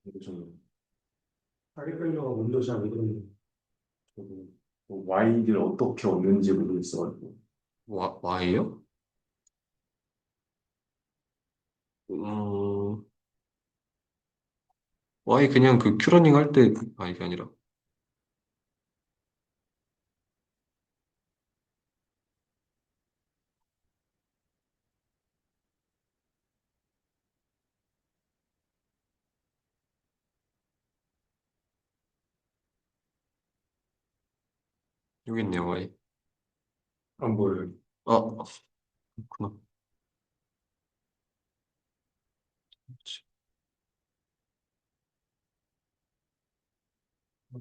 근데 저는 타겟밸류가 뭔지 잘 모르겠는데. 저도 Y를 어떻게 얻는지 모르겠어가지고. Y요? 음, Y 그냥 그 큐러닝 할 때, 이게 아니라. 여기 있네요, Y. 안 보여요. 아, 그렇구나.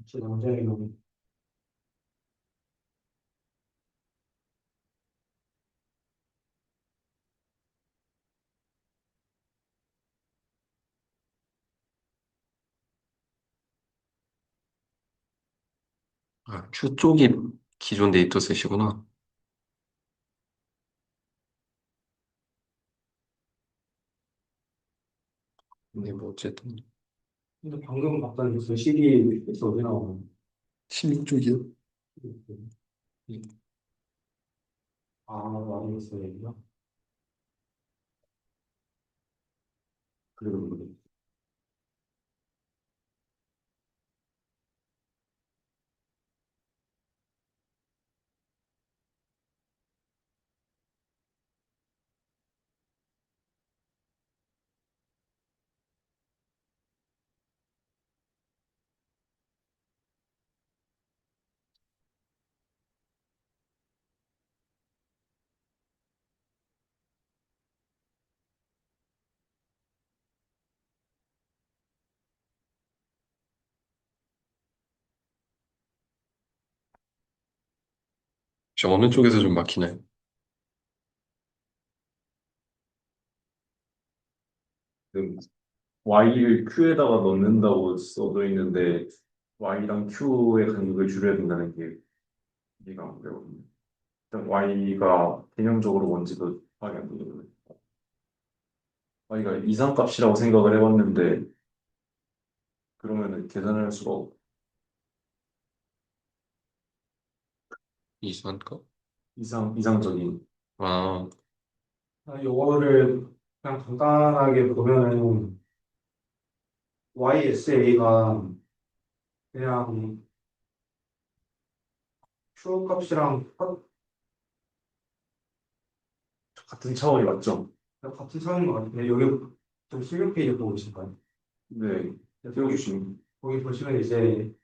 제 남자의 놈이 Q 쪽이 기존 데이터셋이구나. 근데 뭐 어쨌든 근데 방금 봤던 뉴스 12에서 어디 나오는 16쪽이요? 아, 알겠어요. 그리고 혹시 어느 쪽에서 좀 막히나요? 지금 Y를 Q에다가 넣는다고 써져 있는데 Y랑 Q의 간격을 줄여야 된다는 게 이해가 안 되거든요. 일단 Y가 개념적으로 뭔지도 파악이 안 되거든요. Y가 이상값이라고 생각을 해봤는데 그러면은 계산할 수가 이수한가? 이상적인. 아, 요거를 그냥 간단하게 보면은 YSA가 그냥 Q 값이랑 같은 차원이 맞죠? 같은 상인 것 같은데 여기 좀 16페이지 보고 계신가요? 네. 거기, 띄워주시면. 거기 보시면 이제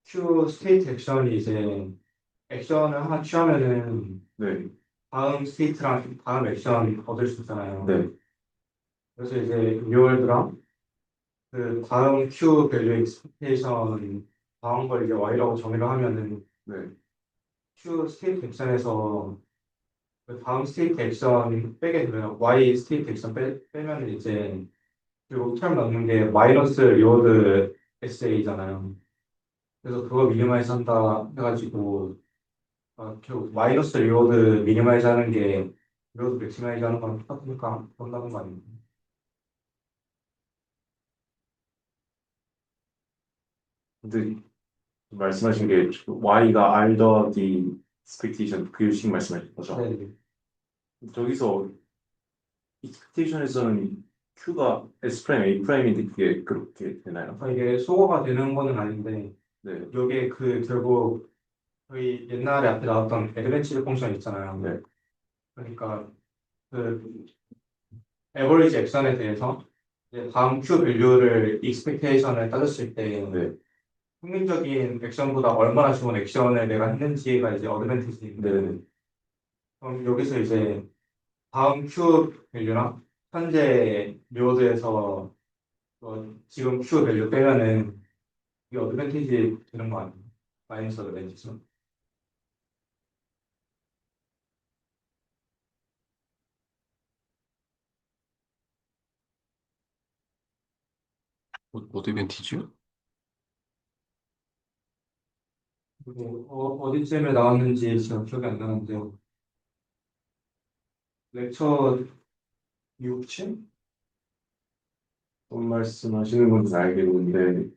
Q 스테이트 액션이 이제 액션을 하나 취하면은 네. 다음 스테이트랑 다음 액션 얻을 수 있잖아요. 네. 그래서 이제 리월드랑 그 다음 Q 밸류 익스펙테이션 다음 걸 이제 Y라고 정의를 하면은 네. Q 스테이트 액션에서 그 다음 스테이트 액션 빼게 되면 Y 스테이트 액션 빼면 이제 그리고 term 넣는 게 마이너스 리워드 SA잖아요. 그래서 그거 미니마이즈 한다 해가지고 결국 마이너스 리워드 미니마이즈 하는 게 리워드 맥시마이즈 하는 거랑 똑같으니까 그런다는 거 아닙니까? 근데 말씀하신 게 Y가 R 더하기 expectation 그 식 말씀하신 거죠? 네. 저기서 expectation에서는 Q가 S 프라임 A 프라임인데 그게 그렇게 되나요? 이게 소거가 되는 거는 아닌데 네. 여기에 그 결국 저희 옛날에 앞에 나왔던 애드벤치드 펑션 있잖아요. 네. 그러니까 그 에버리지 액션에 대해서 이제 다음 Q 밸류를 익스펙테이션을 따졌을 때 네. 평균적인 액션보다 얼마나 좋은 액션을 내가 했는지가 이제 어드밴티지인데 네. 그럼 여기서 이제 다음 Q 밸류랑 현재 리워드에서 지금 Q 밸류 빼면은 이게 어드밴티지 되는 거 아니에요? 마이너스 어드밴티지. 어드밴티지요? 그리고 어디쯤에 나왔는지 지금 기억이 안 나는데 렉처 6, 7? 어떤 말씀하시는 건지 알겠는데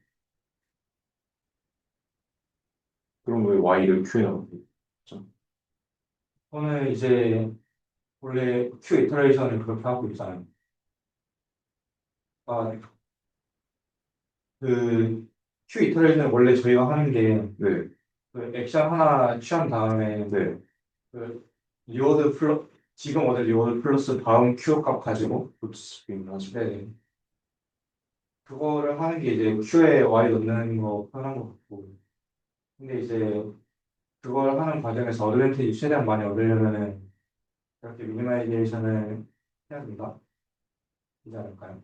그럼 왜 Y를 Q에 넣는 거죠? 저는 이제 원래 Q 이터레이션을 그렇게 하고 있잖아요. 아, 그 Q 이터레이션 원래 저희가 하는 게 네. 그 액션 하나 취한 다음에 네. 그 리워드 플러 지금 얻을 리워드 플러스 다음 Q 값 가지고 루트스핀 하죠. 네 그거를 하는 게 이제 Q에 Y 넣는 거 편한 것 같고 근데 이제 그걸 하는 과정에서 어드밴티지 최대한 많이 얻으려면은 이렇게 미니마이제이션을 해야 된다 이지 않을까요?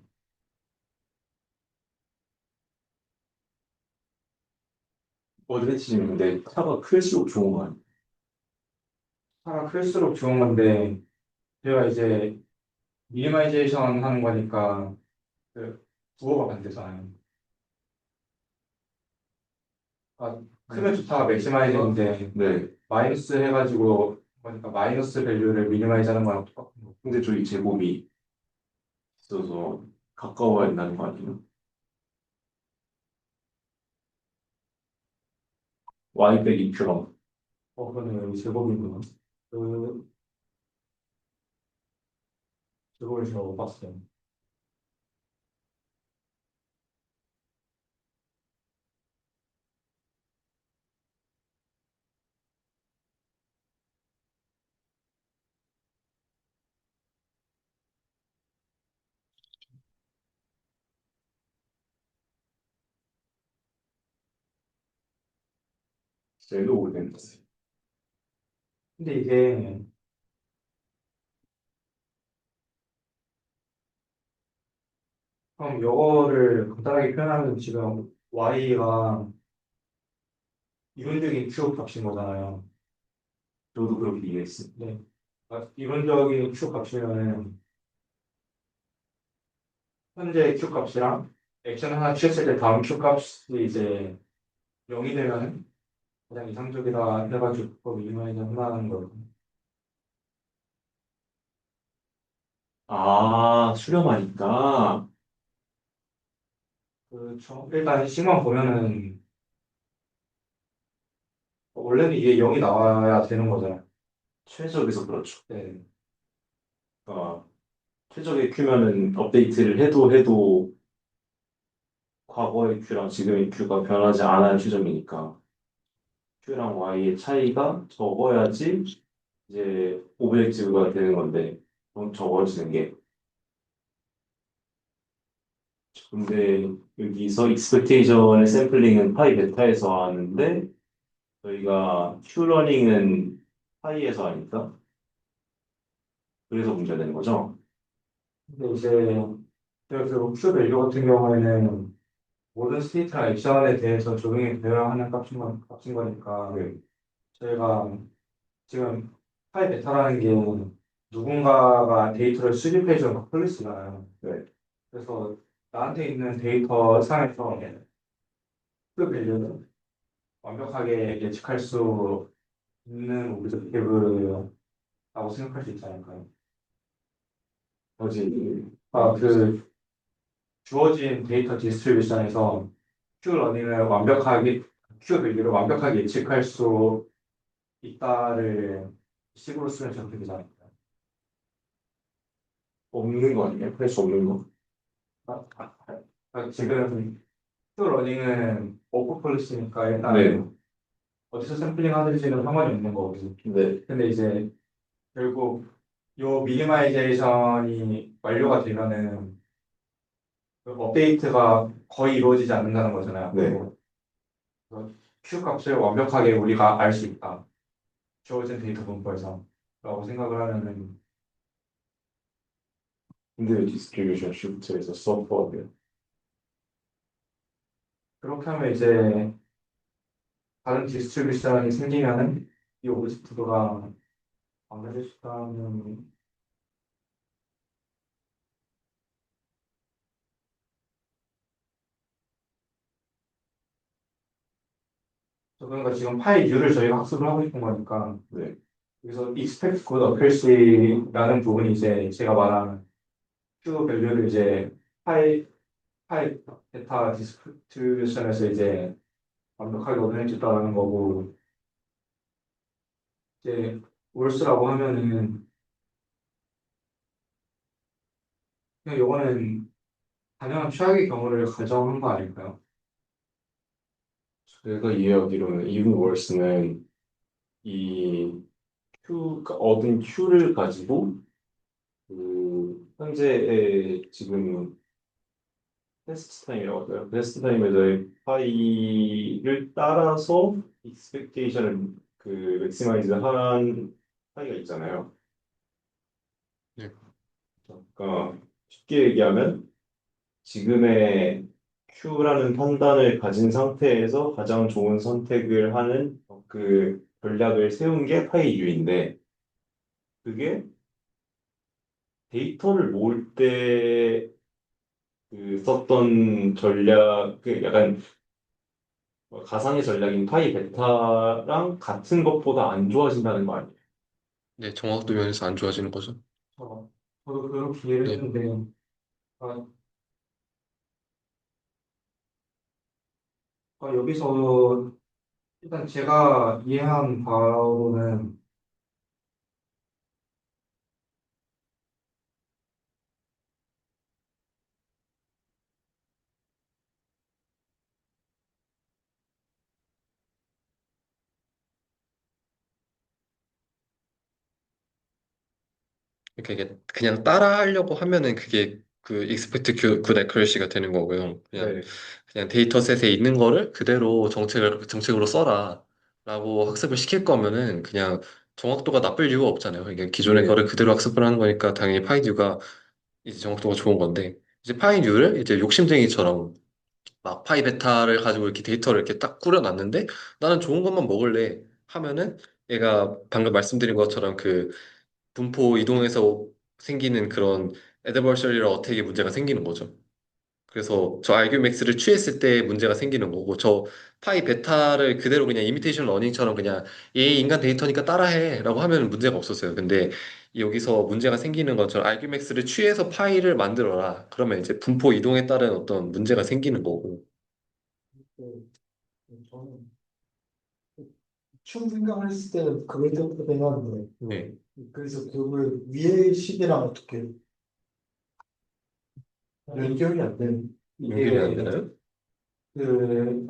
어드밴티지인데 차가 클수록 좋은 거 아니에요? 차가 클수록 좋은 건데 제가 이제 미니마이제이션 하는 거니까 그 부호가 안 되잖아요. 아, 크면 좋다가 맥시마이즈인데 네. 마이너스 해가지고 그러니까 마이너스 밸류를 미니마이즈 하는 거랑 똑같은 거. 근데 저희 제곱이 있어서 가까워야 된다는 거 아니에요? y 빼기 q랑 그거는 여기 제곱이구나. 그 제곱을 제가 못 봤어요. 쟤도 오르겠네. 근데 이게 그럼 요거를 간단하게 표현하면 지금 y가 이론적인 q 값인 거잖아요. 저도 그렇게 이해했어요. 네. 이론적인 q 값이면은 현재 q 값이랑 액션 하나 취했을 때 다음 q 값이 이제 0이 되면 가장 이상적이다 해가지고 그거 미니마이즈 한다는 거예요. 아, 수렴하니까 그렇죠. 일단 식만 보면은 원래는 이게 0이 나와야 되는 거잖아요. 최적에서 그렇죠. 네. 아, 최적의 q면은 업데이트를 해도 과거의 q랑 지금의 q가 변하지 않은 최적이니까 q랑 y의 차이가 적어야지 이제 오브젝티브가 되는 건데 좀 적어지는 게 근데 여기서 익스펙테이션의 샘플링은 파이 베타에서 하는데 저희가 큐러닝은 파이에서 하니까 그래서 문제가 되는 거죠. 근데 이제 제가 그 q 밸류 같은 경우에는 모든 스테이트나 액션에 대해서 적용이 되어야 하는 값인 거니까 네. 저희가 지금 파이 베타라는 게 누군가가 데이터를 수집해주는 폴리스잖아요. 네. 그래서 나한테 있는 데이터 상에서 그 밸류는 완벽하게 예측할 수 있는 오브젝티브라고 생각할 수 있지 않을까요? 뭐지? 그 주어진 데이터 디스트리뷰션에서 Q러닝을 완벽하게 Q 밸류를 완벽하게 예측할 수 있다를 식으로 쓰면 저렇게 되지 않을까요? 없는 거 아니에요? 할 수 없는 거? 아, 아, 지금 Q러닝은 오프 폴리시니까 네. 일단 어디서 샘플링 하는지는 상관이 없는 거고. 네. 근데 이제 결국 요 미니마이제이션이 완료가 되면은 그 업데이트가 거의 이루어지지 않는다는 거잖아요. 네. 그래서 Q 값을 완벽하게 우리가 알 수 있다. 주어진 데이터 분포에서 라고 생각을 하면은 근데 왜 디스트리뷰션 시프트에서 서퍼하면 그렇게 하면 이제 다른 디스트리뷰션이 생기면은 이 오브젝트가 망가질 수 있다는 그러니까 지금 파일 U를 저희가 학습을 하고 싶은 거니까 네. 여기서 expect good accuracy라는 부분이 이제 제가 말한 Q 밸류를 이제 파이 베타 디스트리뷰션에서 이제 완벽하게 얻어내줬다라는 거고 이제 월스라고 하면은 그냥 요거는 당연한 최악의 경우를 가정한 거 아닐까요? 제가 이해하기로는 even worse는 이 Q가 얻은 Q를 가지고 그 현재의 지금 테스트 타임이라고 할까요? 테스트 타임에서의 파이를 따라서 익스펙테이션을 그 맥시마이즈 한 파이가 있잖아요. 네. 그러니까 쉽게 얘기하면 지금의 Q라는 판단을 가진 상태에서 가장 좋은 선택을 하는 그 전략을 세운 게 파이 U인데 그게 데이터를 모을 때 그 썼던 전략, 그 약간 가상의 전략인 파이 베타랑 같은 것보다 안 좋아진다는 거 아니에요? 네, 정확도 면에서 안 좋아지는 거죠. 저, 저도 그렇게 이해를 네. 했는데 아, 여기서 일단 제가 이해한 바로는 그러니까 이게 그냥 따라하려고 하면은 그게 그 expect good accuracy가 되는 거고요. 네. 그냥 데이터셋에 있는 거를 그대로 정책으로 써라 라고 학습을 시킬 거면은 그냥 정확도가 나쁠 이유가 없잖아요. 이게 기존의 네. 거를 그대로 학습을 하는 거니까 당연히 파이뉴가 이제 정확도가 좋은 건데 이제 파이뉴를 이제 욕심쟁이처럼 막 파이 베타를 가지고 이렇게 데이터를 이렇게 딱 꾸려놨는데 나는 좋은 것만 먹을래 하면은 얘가 방금 말씀드린 것처럼 그 분포 이동에서 생기는 그런 애드버서리얼 어택의 문제가 생기는 거죠. 그래서 저 argmax를 취했을 때 문제가 생기는 거고 저 파이 베타를 그대로 그냥 이미테이션 러닝처럼 그냥 얘 인간 데이터니까 따라해 라고 하면 문제가 없었어요. 근데 여기서 문제가 생기는 것처럼 argmax를 취해서 파이를 만들어라. 그러면 이제 분포 이동에 따른 어떤 문제가 생기는 거고. 그, 저는 춤 생각했을 때는 그걸 생각하는데 네. 그래서 그걸 위의 식이랑 어떻게 연결이 안 되는 연결이 안 이게 되나요? 그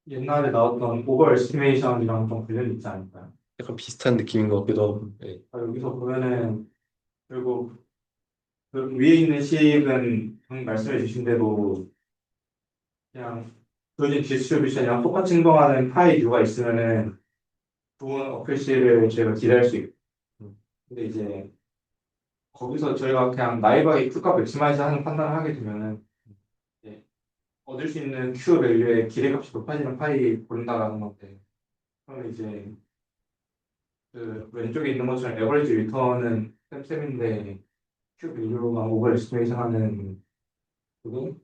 옛날에 나왔던 오버 에스티메이션이랑 좀 관련이 있지 않을까요? 약간 비슷한 느낌인 것 같기도 하고. 네. 여기서 보면은 결국 그 위에 있는 식은 방금 말씀해 주신 대로 그냥 조진 디스트리뷰션이랑 똑같이 행동하는 파이 뷰가 있으면은 좋은 어플씨를 저희가 기대할 수 있고 음. 근데 이제 거기서 저희가 그냥 나이바이 큐값 맥시마이즈 하는 판단을 하게 되면은 이제 얻을 수 있는 큐 밸류의 기대값이 높아지는 파이 고른다라는 건데 그러면 이제 그 왼쪽에 있는 것처럼 에버리지 리턴은 쌤쌤인데 큐 밸류만 오버 에스티메이션 하는 그거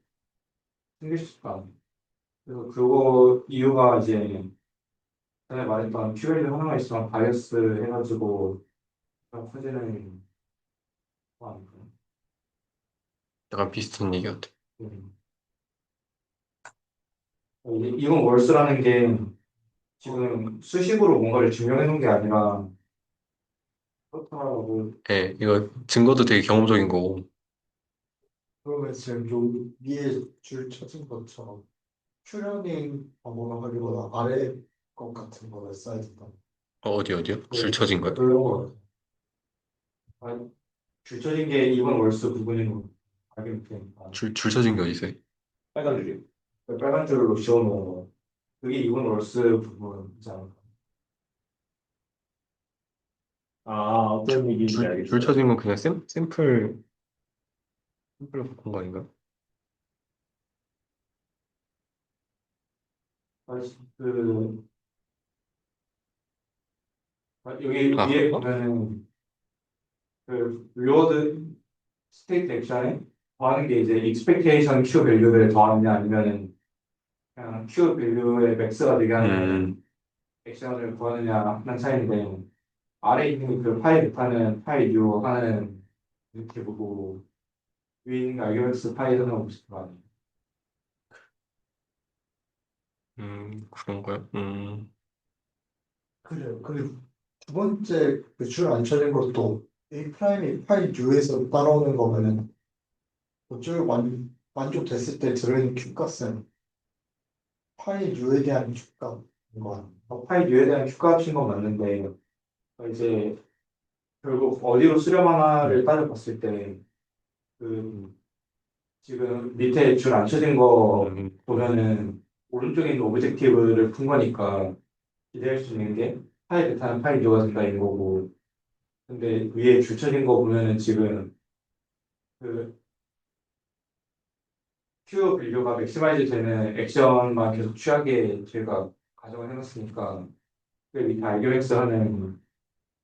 생길 수가 없어요. 그래서 그거 이유가 이제 전에 말했던 큐 밸류 하나가 있으면 바이어스 해가지고 커지는 거 아닐까요? 약간 비슷한 얘기 같아요. 음. 이건 월스라는 게 지금 수식으로 뭔가를 증명해 놓은 게 아니라 그렇다고 네, 이거 증거도 되게 경험적인 거고. 그러면 지금 요 위에 줄 쳐진 것처럼 큐러닝 방법을 하기보다 아래 것 같은 거를 써야 된다. 어디요? 줄 쳐진 거요? 그런 거 아, 줄쳐진 게 이번 월수 부분인 거 알게 되니까 줄 쳐진 게 어디 있어요? 빨간 줄이요. 빨간 줄로 지워놓은 거 그게 이번 월수 부분이지 않을까. 아, 어떤 얘기인지 줄 알겠어요. 쳐진 건 그냥 샘플로 바꾼 거 아닌가? 그 여기 아, 위에 그런가? 보면은 그 리워드 스테이트 액션에 더하는 게 이제 expectation q 밸류를 더하느냐 아니면은 그냥 q 밸류의 맥스가 되게 하는 음, 액션을 구하느냐 하는 차이인데 아래 있는 그 파이 베타는 파이 뉴 하는 이렇게 보고 위에 있는 알게맥스 파이 하는 거 싶은 거 아니에요. 그런가요? 그래요. 그리고 두 번째 그 줄 안 쳐진 것도 A 프라임이 파이 U에서 따라오는 거면은 그쪽 만족됐을 때 들어있는 Q값은 파이 U에 대한 Q값인 거 아니에요? 파이 뉴에 대한 q 값인 건 맞는데 이제 결국 어디로 수렴하나를 따져봤을 때 그 지금 밑에 줄 안 쳐진 거 보면은 오른쪽에 있는 오브젝티브를 푼 거니까 기대할 수 있는 게 파이 베타는 파이 뉴가 된다는 거고 근데 위에 줄 쳐진 거 보면은 지금 그 q 밸류가 맥시마이즈 되는 액션만 계속 취하게 저희가 가정을 해놨으니까 그 밑에 알게맥스 하는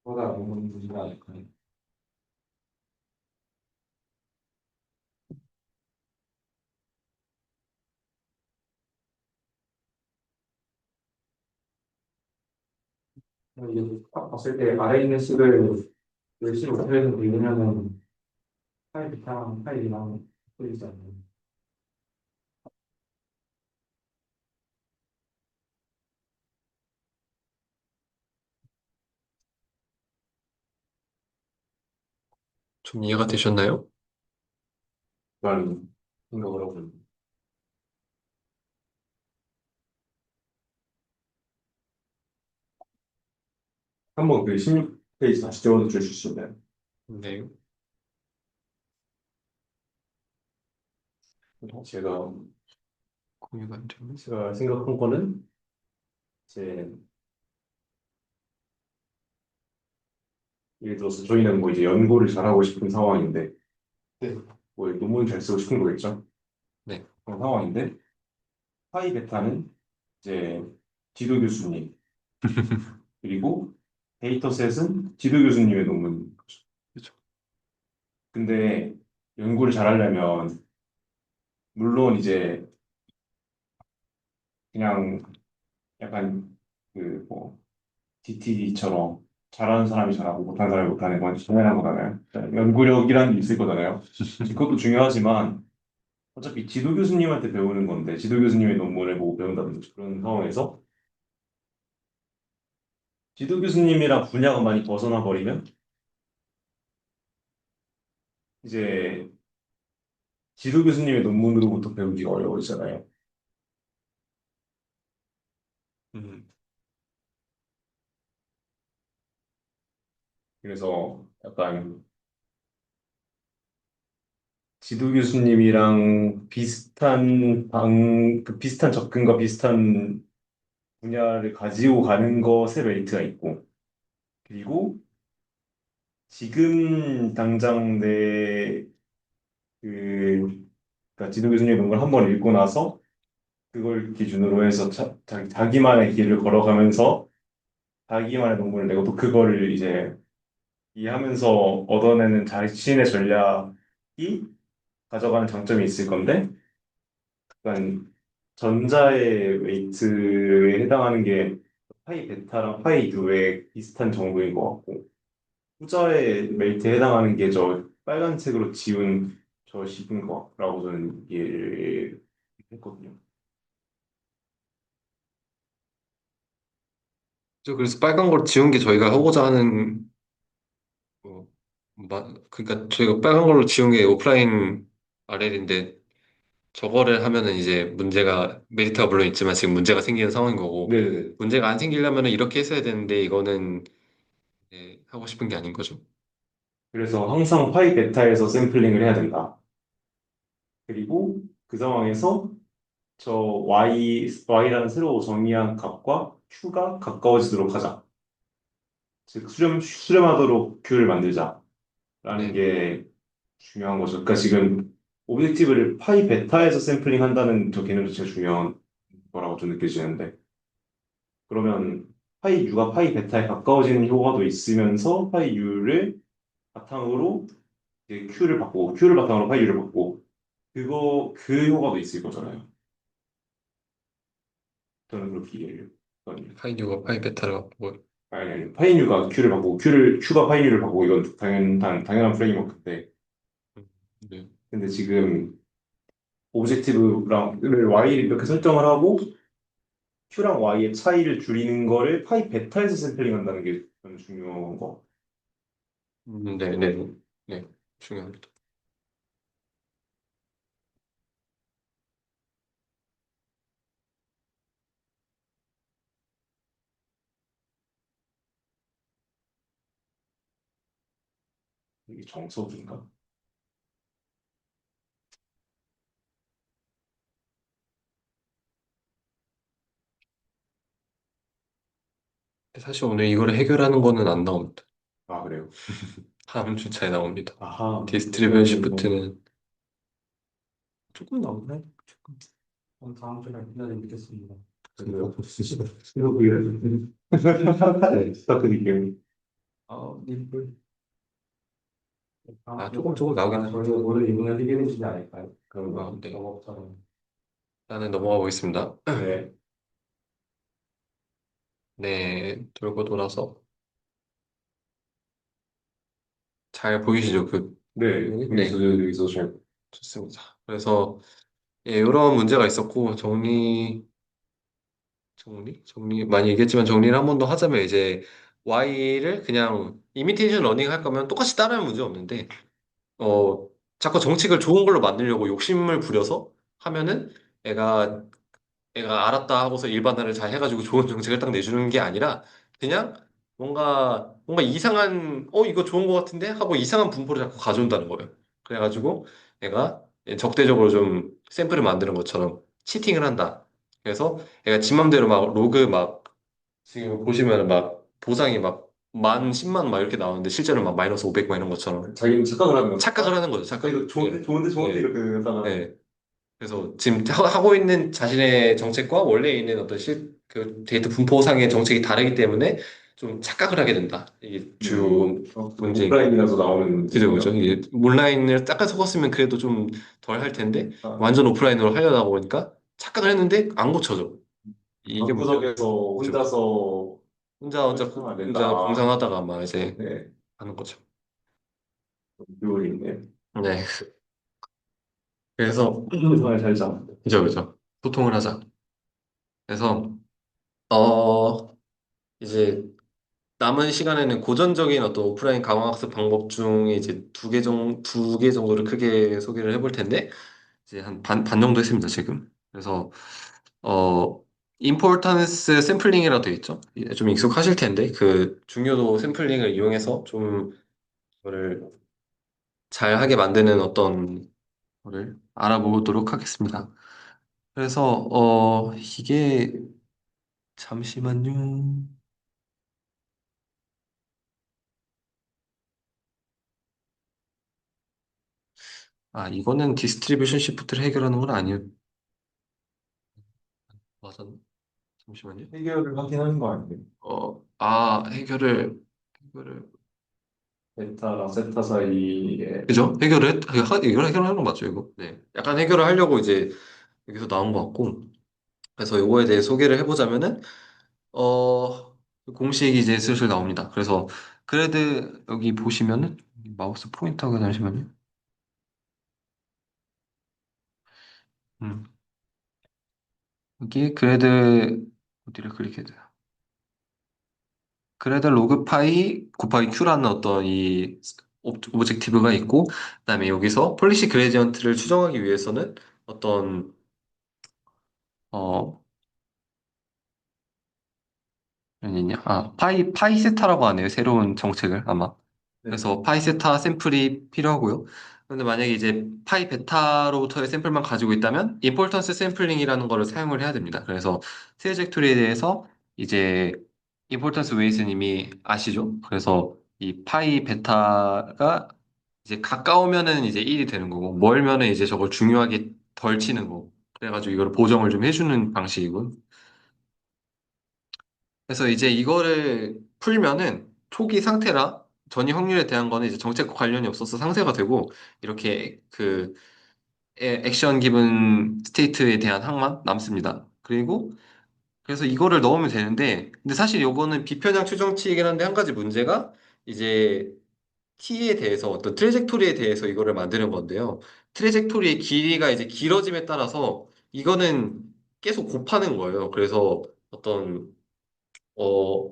거다 보는 문제가 아닐까요? 이제 딱 봤을 때 아래 있는 식을 열심히 못하는 이유면은 파이 비타랑 파이랑 보이지 않나요? 좀 이해가 되셨나요? 라는 생각을 하고 있는. 한번 그 16페이지 다시 적어 주실 수 있나요? 네. 제가 공유가 안 되면. 제가 생각한 거는 이제 예를 들어서 저희는 뭐 이제 연구를 잘하고 싶은 상황인데 네. 뭐 논문 잘 쓰고 싶은 거겠죠? 네. 그런 상황인데 파이 베타는 이제 지도 교수님 그리고 데이터셋은 지도 교수님의 논문인 거죠. 그렇죠. 근데 연구를 잘하려면 물론 이제 그냥 약간 그 뭐 DTD처럼 잘하는 사람이 잘하고 못하는 사람이 못하는 건 당연한 거잖아요. 연구력이라는 게 있을 거잖아요. 그것도 중요하지만 어차피 지도 교수님한테 배우는 건데 지도 교수님의 논문을 보고 배운다든지 그런 상황에서 지도 교수님이랑 분야가 많이 벗어나 버리면 이제 지도 교수님의 논문으로부터 배우기가 어려워지잖아요. 음. 그래서 약간 지도 교수님이랑 그 비슷한 접근과 비슷한 분야를 가지고 가는 것에 메리트가 있고, 그리고 지금 당장 그러니까 지도 교수님의 논문을 한번 읽고 나서 그걸 기준으로 해서 자기만의 길을 걸어가면서 자기만의 논문을 내고 또 그거를 이제 이해하면서 얻어내는 자신의 전략이 가져가는 장점이 있을 건데, 약간 전자의 웨이트에 해당하는 게 파이 베타랑 파이 유에 비슷한 정도인 것 같고, 후자의 웨이트에 해당하는 게 저 빨간색으로 지운 저 식인 거라고 저는 이해를 했거든요. 그래서 빨간 걸 지운 게 저희가 하고자 하는 그러니까 저희가 빨간 걸로 지운 게 오프라인 RL인데 저거를 하면은 이제 문제가 메리트가 물론 있지만 지금 문제가 생기는 상황인 거고 네네. 문제가 안 생기려면은 이렇게 했어야 되는데 이거는 하고 싶은 게 아닌 거죠. 그래서 항상 파이 베타에서 샘플링을 해야 된다. 그리고 그 상황에서 저 y라는 새로 정의한 값과 q가 가까워지도록 하자. 즉, 수렴하도록 q를 만들자라는 네. 게 중요한 거죠. 그러니까 지금 오브젝티브를 파이 베타에서 샘플링 한다는 저 개념 자체가 중요한 거라고 좀 느껴지는데, 그러면 파이 U가 파이 베타에 가까워지는 효과도 있으면서 파이 U를 바탕으로 이제 Q를 바꾸고 Q를 바탕으로 파이 U를 바꾸고 그 효과도 있을 거잖아요. 저는 그렇게 이해를 했거든요. 파이 뉴가 파이 베타를 갖고 아니, 파이 U가 Q를 바꾸고 Q가 파이 U를 바꾸고 이건 당연한 프레임워크인데, 네. 근데 지금 오브젝티브를 Y 이렇게 설정을 하고 Q랑 Y의 차이를 줄이는 거를 파이 베타에서 샘플링 한다는 게 저는 중요한 거. 네, 네, 네, 중요합니다. 이게 정석인가? 사실 오늘 이거를 해결하는 거는 안 나옵니다. 아, 그래요? 다음 주차에 나옵니다. 아하. 디스트리뷰션 시프트는 조금 나오나요? 조금. 그럼 다음 주에 기다리겠습니다. 그래요? 이거 그게 부탁드릴게요. 님. 다음 주에 조금 나오긴 저희가 모두 이분을 해결해주지 않을까요? 그럼 네. 영업처럼. 일단은 넘어가 보겠습니다. 네. 네, 돌고 돌아서 잘 보이시죠? 네. 네, 여기서 잘. 좋습니다. 그래서 이런 문제가 있었고 정리 많이 얘기했지만 정리를 한 번 더 하자면 이제 Y를 그냥 이미테이션 러닝 할 거면 똑같이 따라하면 문제 없는데 어, 자꾸 정책을 좋은 걸로 만들려고 욕심을 부려서 하면은 애가 애가 알았다 하고서 일반화를 잘 해가지고 좋은 정책을 딱 내주는 게 아니라 그냥 뭔가 이상한 이거 좋은 거 같은데 하고 이상한 분포를 자꾸 가져온다는 거예요. 그래가지고 애가 적대적으로 좀 샘플을 만드는 것처럼 치팅을 한다. 그래서 애가 지 맘대로 막 로그 막 지금 보시면 막 보상이 막 10만 막 이렇게 나오는데 실제로 막 마이너스 500 막 이런 것처럼 자기는 착각을 하는 거죠. 착각을 하는 거죠. 아, 착각. 이거 좋은데, 좋은데, 좋은데, 예. 이렇게 하다가. 예. 그래서 지금 하고 있는 자신의 정책과 원래 있는 어떤 그 데이터 분포상의 정책이 다르기 때문에 좀 착각을 하게 된다. 이게 주 문제인 것 같아요. 오프라인이라서 나오는 그죠, 그죠. 문제고요. 이게 온라인을 딱 섞었으면 그래도 좀 덜 할 텐데 아, 완전 오프라인으로 하려다 보니까 착각을 했는데 안 고쳐져. 이게 문제예요. 방구석에서 그죠. 혼자서 하면 안 혼자 된다. 공상하다가 막 이제 네, 하는 거죠. 묘리 있네. 네. 그래서 세상을 살자. 그죠, 그죠. 소통을 하자. 그래서 어 이제 남은 시간에는 고전적인 어떤 오프라인 강화학습 방법 중에 이제 두 개 정도를 크게 소개를 해볼 텐데, 이제 한 반 정도 했습니다, 지금. 그래서, 어, 임포턴스 샘플링이라고 되어 있죠? 좀 익숙하실 텐데, 그 중요도 샘플링을 이용해서 좀, 그거를 잘 하게 만드는 어떤 거를 알아보도록 하겠습니다. 그래서, 이게, 잠시만요. 아, 이거는 디스트리뷰션 시프트를 해결하는 건 아니에요. 맞았나? 잠시만요. 해결을 하긴 하는 거 아니에요? 해결을, 베타랑 세타 사이에. 그죠? 이걸 해결하는 거 맞죠, 이거? 네. 약간 해결을 하려고 이제 여기서 나온 것 같고. 그래서 이거에 대해 소개를 해보자면은, 공식이 이제 슬슬 나옵니다. 그래서, 그래드, 여기 보시면은, 마우스 포인터가 잠시만요. 음, 여기 그래드, 어디를 클릭해야 돼요? 그래도 로그 파이 곱하기 Q라는 어떤 이 오브젝티브가 있고, 그다음에 여기서 폴리시 그레디언트를 추정하기 위해서는 어떤 어 아니냐 파이세타라고 하네요. 새로운 정책을 아마. 네. 그래서 파이세타 샘플이 필요하고요. 그런데 만약에 이제 파이 베타로부터의 샘플만 가지고 있다면 임포턴스 샘플링이라는 거를 사용을 해야 됩니다. 그래서 트레젝토리에 대해서 이제 임포턴스 웨이스는 이미 아시죠? 그래서 이 파이 베타가 이제 가까우면은 이제 1이 되는 거고 멀면은 이제 저걸 중요하게 덜 치는 거고 그래가지고 이걸 보정을 좀 해주는 방식이고 그래서 이제 이거를 풀면은 초기 상태라 전이 확률에 대한 거는 이제 정책과 관련이 없어서 상쇄가 되고 이렇게 그 액션 기분 스테이트에 대한 항만 남습니다. 그리고 그래서 이거를 넣으면 되는데 근데 사실 요거는 비편향 추정치이긴 한데 한 가지 문제가 이제 t에 대해서 어떤 트레젝토리에 대해서 이거를 만드는 건데요. 트레젝토리의 길이가 이제 길어짐에 따라서 이거는 계속 곱하는 거예요. 그래서 어떤 어,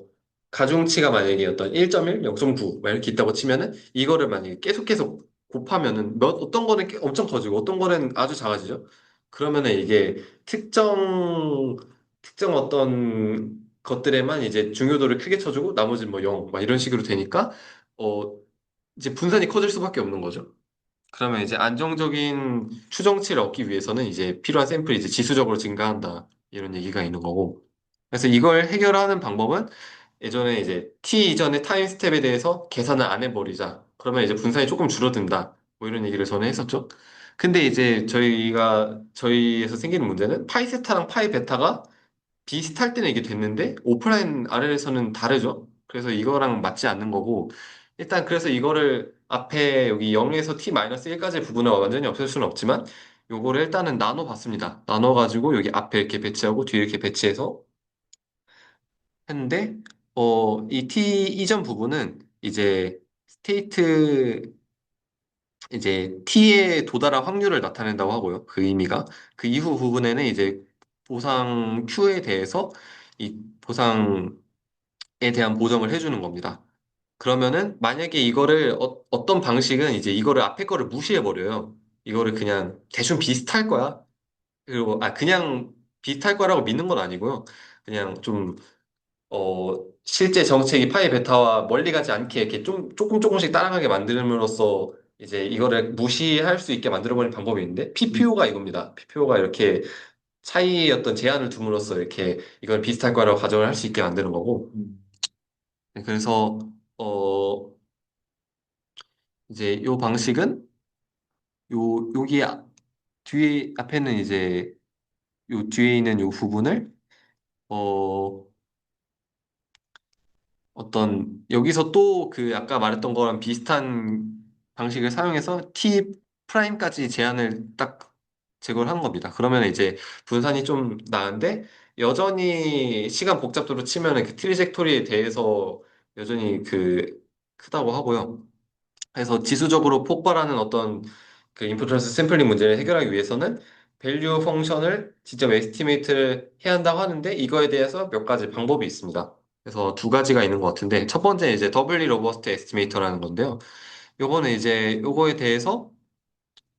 가중치가 만약에 어떤 1.1, 0.9, 막 이렇게 있다고 치면은, 이거를 만약에 계속 곱하면은, 어떤 거는 엄청 커지고, 어떤 거는 아주 작아지죠? 그러면은 이게 특정 어떤 것들에만 이제 중요도를 크게 쳐주고, 나머지는 뭐 0, 막 이런 식으로 되니까, 어, 이제 분산이 커질 수밖에 없는 거죠. 그러면 이제 안정적인 추정치를 얻기 위해서는 이제 필요한 샘플이 이제 지수적으로 증가한다. 이런 얘기가 있는 거고. 그래서 이걸 해결하는 방법은 예전에 이제 t 이전의 타임 스텝에 대해서 계산을 안 해버리자. 그러면 이제 분산이 조금 줄어든다. 뭐 이런 얘기를 전에 했었죠. 근데 이제 저희에서 생기는 문제는 파이세타랑 파이베타가 비슷할 때는 이게 됐는데 오프라인 RL에서는 다르죠. 그래서 이거랑 맞지 않는 거고 일단 그래서 이거를 앞에 여기 0에서 t-1까지 부분을 완전히 없앨 수는 없지만 요거를 일단은 나눠 봤습니다. 나눠 가지고 여기 앞에 이렇게 배치하고 뒤에 이렇게 배치해서 했는데 이 t 이전 부분은 이제 t에 도달한 확률을 나타낸다고 하고요. 그 의미가 그 이후 부분에는 이제 보상 Q에 대해서 이 보상에 대한 보정을 해주는 겁니다. 그러면은 만약에 이거를 어떤 방식은 이제 이거를 앞에 거를 무시해 버려요. 이거를 그냥 대충 비슷할 거야. 그리고 그냥 비슷할 거라고 믿는 건 아니고요. 그냥 좀 실제 정책이 파이 베타와 멀리 가지 않게 이렇게 좀 조금씩 따라가게 만듦으로써 이제 이거를 무시할 수 있게 만들어버린 방법이 있는데 PPO가 이겁니다. PPO가 이렇게 차이의 어떤 제한을 둠으로써 이렇게 이걸 비슷할 거라고 가정을 할 수 있게 만드는 거고. 음. 네, 그래서 어 이제 요 방식은 여기 뒤에 앞에는 이제 요 뒤에 있는 요 부분을 어 어떤 여기서 또 그 아까 말했던 거랑 비슷한 방식을 사용해서 T 프라임까지 제한을 딱 제거를 한 겁니다. 그러면 이제 분산이 좀 나은데 여전히 시간 복잡도로 치면은 그 트리젝토리에 대해서 여전히 그 크다고 하고요. 그래서 지수적으로 폭발하는 어떤 그 인프루런스 샘플링 문제를 해결하기 위해서는 밸류 펑션을 직접 에스티메이트를 해야 한다고 하는데 이거에 대해서 몇 가지 방법이 있습니다. 그래서 두 가지가 있는 것 같은데 첫 번째는 이제 더블리 로버스트 에스티메이터라는 건데요. 요거는 이제 요거에 대해서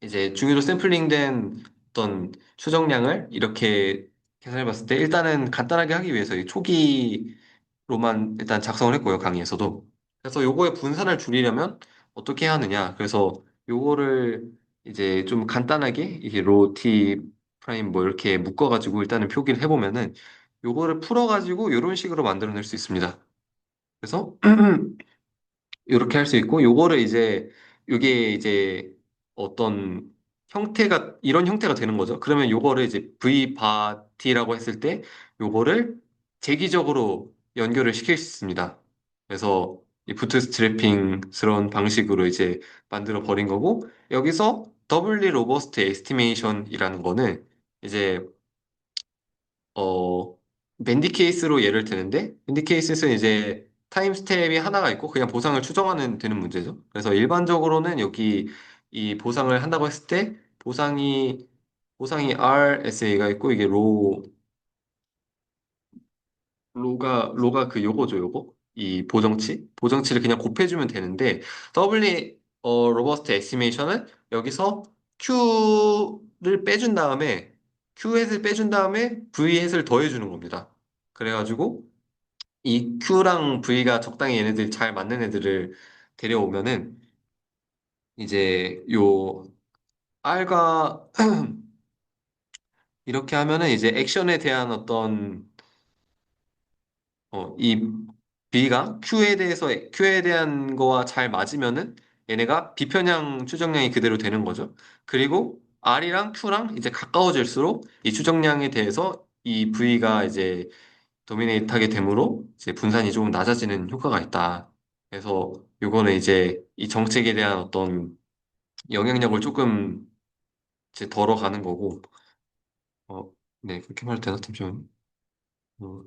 이제 중위로 샘플링된 어떤 추정량을 이렇게 계산해 봤을 때 일단은 간단하게 하기 위해서 이 초기로만 일단 작성을 했고요, 강의에서도. 그래서 요거의 분산을 줄이려면 어떻게 해야 하느냐. 그래서 요거를 이제 좀 간단하게 이게 로, 티, 프라임 뭐 이렇게 묶어가지고 일단은 표기를 해보면은 요거를 풀어가지고 요런 식으로 만들어낼 수 있습니다. 그래서 이렇게 할 수 있고 요거를 이제 요게 이제 어떤 형태가 이런 형태가 되는 거죠. 그러면 요거를 이제 V 바티라고 했을 때 요거를 재기적으로 연결을 시킬 수 있습니다. 그래서 이 부트스트래핑스러운 방식으로 이제 만들어 버린 거고 여기서 더블리 로버스트 에스티메이션이라는 거는 이제 어, 맨디 케이스로 예를 드는데, 맨디 케이스에서는 이제 타임 스텝이 하나가 있고, 그냥 보상을 추정하는 되는 문제죠. 그래서 일반적으로는 여기 이 보상을 한다고 했을 때, 보상이 RSA가 있고, 이게 로가 그 요거죠, 요거. 이 보정치. 보정치를 그냥 곱해주면 되는데, 더블리, 로버스트 에스티메이션은 여기서 Q를 빼준 다음에, Q햇을 빼준 다음에 V햇을 더해주는 겁니다. 그래가지고, 이 Q랑 V가 적당히 얘네들 잘 맞는 애들을 데려오면은, 이제 요 R과 이렇게 하면은 이제 액션에 대한 어떤 이 B가 Q에 대한 거와 잘 맞으면은 얘네가 비편향 추정량이 그대로 되는 거죠. 그리고 R이랑 Q랑 이제 가까워질수록 이 추정량에 대해서 이 V가 이제 도미네이트 하게 되므로 이제 분산이 조금 낮아지는 효과가 있다. 그래서 요거는 이제 이 정책에 대한 어떤 영향력을 조금 이제 덜어가는 거고, 어, 네, 그렇게 말해도 되나? 잠시만요.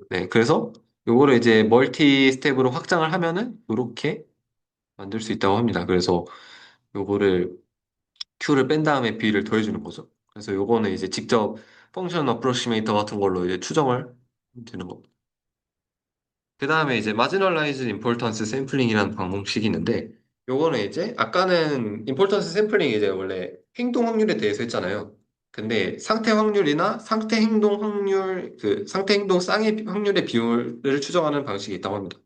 네, 그래서 요거를 이제 멀티 스텝으로 확장을 하면은 요렇게 만들 수 있다고 합니다. 그래서 요거를 Q를 뺀 다음에 B를 더해주는 거죠. 그래서 요거는 이제 직접 펑션 어프로시메이터 같은 걸로 이제 추정을 되는 겁니다. 그 다음에 이제 마지널라이즈 임포턴스 샘플링이라는 방식이 있는데 요거는 이제 아까는 임포턴스 샘플링이 이제 원래 행동 확률에 대해서 했잖아요. 근데 상태 확률이나 상태 행동 확률 그 상태 행동 쌍의 확률의 비율을 추정하는 방식이 있다고 합니다.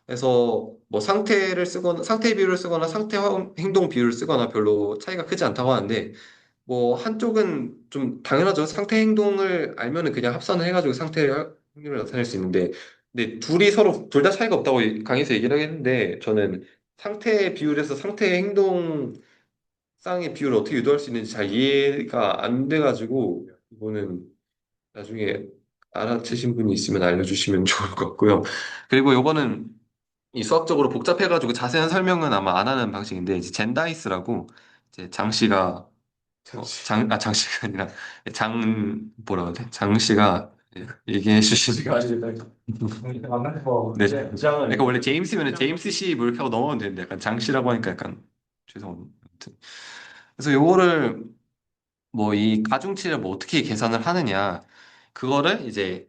그래서 뭐 상태를 쓰거나 상태 비율을 쓰거나 행동 비율을 쓰거나 별로 차이가 크지 않다고 하는데 뭐 한쪽은 좀 당연하죠. 상태 행동을 알면은 그냥 합산을 해가지고 상태 확률을 나타낼 수 있는데 근데 둘이 서로 둘 다 차이가 없다고 강의에서 얘기를 하겠는데 저는 상태 비율에서 상태 행동 쌍의 비율을 어떻게 유도할 수 있는지 잘 이해가 안 돼가지고 이거는 나중에 알아채신 분이 있으면 알려주시면 좋을 것 같고요. 그리고 요거는 이 수학적으로 복잡해가지고 자세한 설명은 아마 안 하는 방식인데 이제 젠다이스라고 이제 장 씨가 잠시. 장씨가 아니라 뭐라 그래? 장 씨가 얘기해 주신 만나서 네. 이제 그러니까 원래 제임스면은 제임스 씨 뭐 이렇게 하고 넘어가면 되는데 약간 장 씨라고 하니까 약간 죄송합니다. 아무튼 그래서 요거를 뭐 이 가중치를 뭐 어떻게 계산을 하느냐 그거를 이제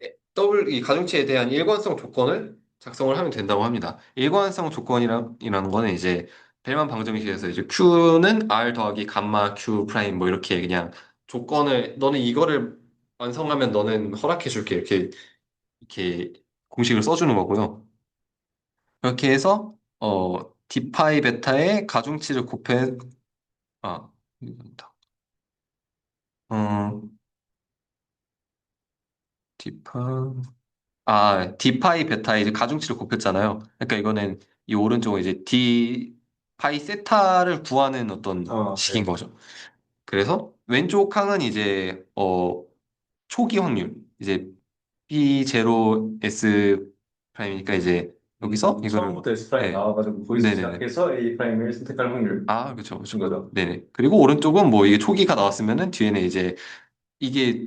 이 가중치에 대한 일관성 조건을 작성을 하면 된다고 합니다. 일관성 조건이라는 거는 이제 벨만 방정식에서 이제 Q는 R 더하기 감마 Q 프라임 뭐 이렇게 그냥 조건을 너는 이거를 완성하면 너는 허락해 줄게 이렇게 공식을 써주는 거고요. 그렇게 해서 디파이 베타의 가중치를 곱해 아 이겁니다. 어 디파 디파이 베타의 이제 가중치를 곱했잖아요. 그러니까 이거는 이 오른쪽은 이제 D 파이 세타를 구하는 어떤 식인 네. 거죠. 그래서 왼쪽 항은 이제 초기 확률 이제 B0 S 프라임이니까 이제 여기서 이거를 처음부터 S 프라임 네, 나와가지고 보이스 네네네. 시작해서 A 프라임을 선택할 확률인 그렇죠, 그렇죠. 거죠. 네네. 그리고 오른쪽은 뭐 이게 초기가 나왔으면은 뒤에는 이제 이게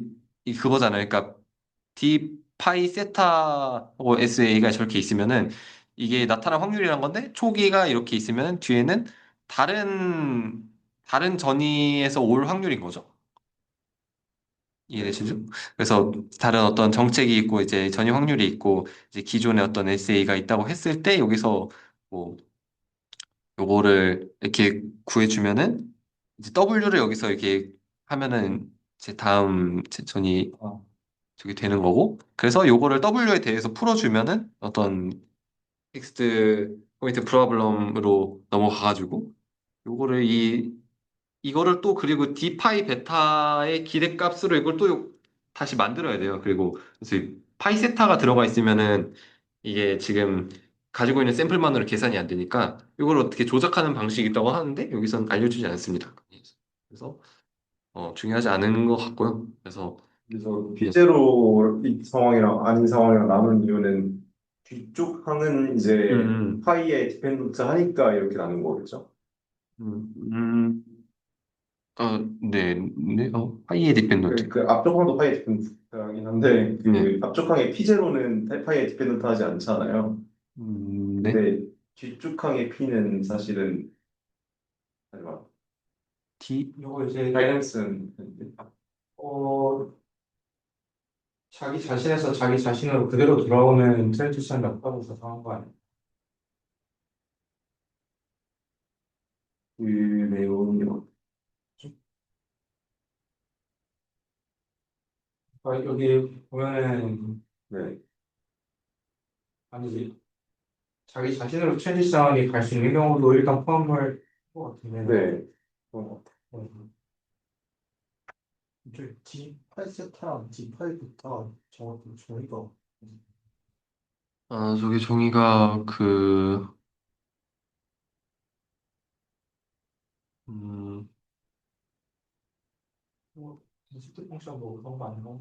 그거잖아요. 그러니까 D 파이 세타하고 SA가 저렇게 있으면은 이게 나타날 확률이란 건데 초기가 이렇게 있으면은 뒤에는 다른 다른 전이에서 올 확률인 거죠. 이해되시죠? 그래서 다른 어떤 정책이 있고 이제 전이 확률이 있고 이제 기존에 어떤 SA가 있다고 했을 때 여기서 뭐 요거를 이렇게 구해주면은 이제 W를 여기서 이렇게 하면은 제 다음 제 전이 저게 되는 거고 그래서 요거를 W에 대해서 풀어주면은 어떤 텍스트 포인트 프로블럼으로 넘어가가지고 요거를 이거를 또 그리고 d 파이 베타의 기대값으로 이걸 또 다시 만들어야 돼요. 그리고 그래서 이 파이 세타가 들어가 있으면은 이게 지금 가지고 있는 샘플만으로 계산이 안 되니까 이걸 어떻게 조작하는 방식이 있다고 하는데 여기선 알려주지 않습니다. 그래서 중요하지 않은 것 같고요. 그래서 그래서 빗대로 이 상황이랑 아닌 상황이랑 나눈 이유는 뒤쪽 항은 이제 음, 파이에 디펜던트 하니까 이렇게 나눈 거겠죠. 음, 음, 네, 네, 파이의 디펜던트. 그 앞쪽 항도 파이에 디펜던트하긴 한데 네, 그 앞쪽 항의 P제로는 파이에 디펜던트 하지 않잖아요. 네. 근데 뒤쪽 항의 P는 사실은 잠깐만. D, 이거 이제 바이낸스는 어, 자기 자신에서 자기 자신으로 그대로 돌아오는 트랜지션이 없다고 가정한 거 아니에요? 그 내용이 여기 보면은 네. 아니지 자기 자신으로 트랜지션이 갈 수 있는 경우도 일단 포함할 것 같은데 네. 이제 D8세타랑 D8부터 정확히 저희가 저기 종이가 음, 시프트 펑션 뭐 그런 거 아닌가?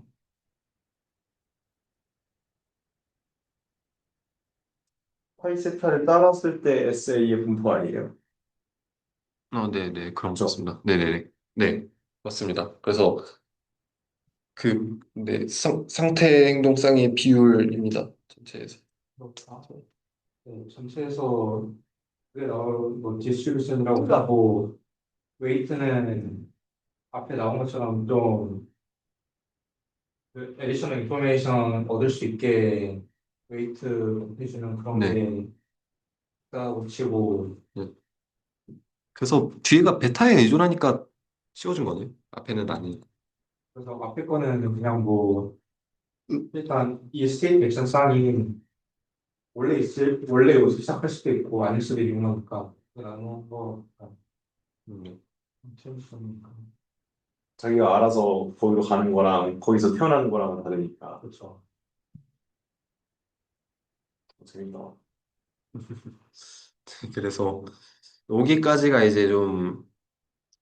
파이세타를 따랐을 때 SA의 분포 아니에요? 네네, 그런 것 그렇죠? 같습니다. 네네네. 네, 맞습니다. 그래서 네, 상태 행동쌍의 비율입니다. 전체에서. 그렇다. 네, 전체에서 그게 나올 뭐 디스트리뷰션이라고 하고 웨이트는 앞에 나온 것처럼 좀 에디셔널 인포메이션 얻을 수 있게 웨이트 해주는 그런 네. 게 있다고 치고 네. 그래서 뒤에가 베타에 의존하니까 씌워준 거네요. 앞에는 아니니까. 그래서 앞에 거는 그냥 뭐 일단 이 스테이트 액션 쌍이 원래 여기서 시작할 수도 있고 아닐 수도 있는 거니까 나누는 거 네. 재밌으니까 자기가 알아서 거기로 가는 거랑 거기서 태어나는 거랑은 다르니까 그렇죠. 재밌다. 그래서 여기까지가 이제 좀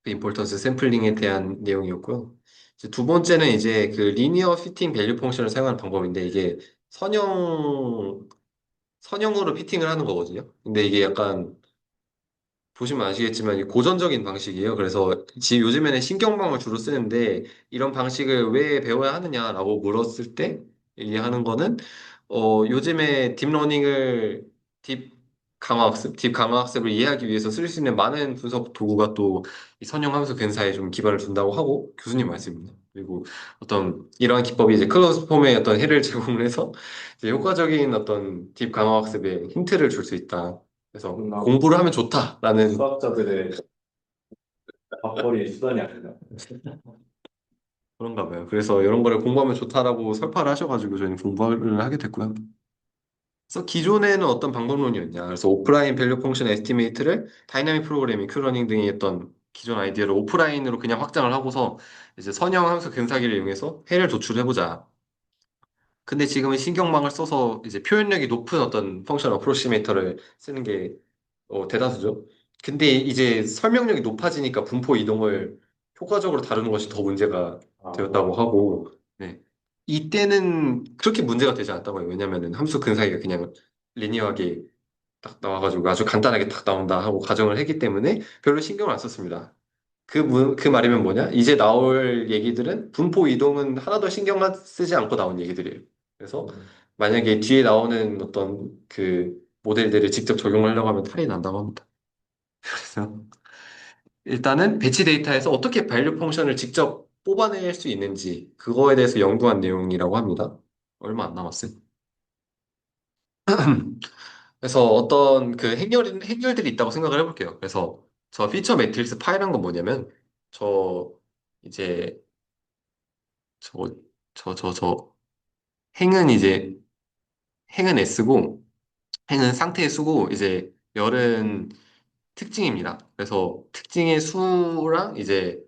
임포턴스 샘플링에 대한 내용이었고요. 이제 두 번째는 이제 그 리니어 피팅 밸류 펑션을 사용하는 방법인데 이게 선형 선형으로 피팅을 하는 거거든요. 근데 이게 약간 보시면 아시겠지만 이게 고전적인 방식이에요. 그래서 지금 요즘에는 신경방을 주로 쓰는데 이런 방식을 왜 배워야 하느냐라고 물었을 때 얘기하는 거는 요즘에 딥러닝을 딥 강화학습, 딥 강화학습을 이해하기 위해서 쓸 수 있는 많은 분석 도구가 또 이 선형함수 근사에 좀 기반을 둔다고 하고 교수님 말씀입니다. 그리고 어떤 이러한 기법이 이제 클로즈 폼의 어떤 해를 제공을 해서 이제 효과적인 어떤 딥 강화학습에 힌트를 줄 수 있다. 그래서 공부를 하면 좋다라는 수학자들의 밥벌이의 수단이 아닌가. 그런가 봐요. 그래서 이런 거를 공부하면 좋다라고 설파를 하셔가지고 저희는 공부를 하게 됐고요. 그래서 기존에는 어떤 방법론이었냐. 그래서 오프라인 밸류 펑션 에스티메이트를 다이나믹 프로그래밍, 큐러닝 등의 어떤 기존 아이디어를 오프라인으로 그냥 확장을 하고서 이제 선형 함수 근사기를 이용해서 해를 도출해보자. 근데 지금은 신경망을 써서 이제 표현력이 높은 어떤 펑션 어프로시메이터를 쓰는 게 대다수죠. 근데 이제 설명력이 높아지니까 분포 이동을 효과적으로 다루는 것이 더 문제가 되었다고 하고, 네. 이때는 그렇게 문제가 되지 않았다고 해요. 왜냐면은 함수 근사기가 그냥 리니어하게 딱 나와가지고 아주 간단하게 딱 나온다 하고 가정을 했기 때문에 별로 신경을 안 썼습니다. 그 말이면 뭐냐? 이제 나올 얘기들은 분포 이동은 하나도 신경 쓰지 않고 나온 얘기들이에요. 그래서 만약에 뒤에 나오는 어떤 그 모델들을 직접 적용하려고 하면 탈이 난다고 합니다. 그래서 일단은 배치 데이터에서 어떻게 밸류 펑션을 직접 뽑아낼 수 있는지 그거에 대해서 연구한 내용이라고 합니다. 얼마 안 남았어요. 그래서 어떤 그 행렬들이 있다고 생각을 해볼게요. 그래서 저 피처 매트릭스 파이란 건 뭐냐면 저 이제 저 저 행은 이제 행은 S고 행은 상태의 수고 이제 열은 특징입니다. 그래서 특징의 수랑 이제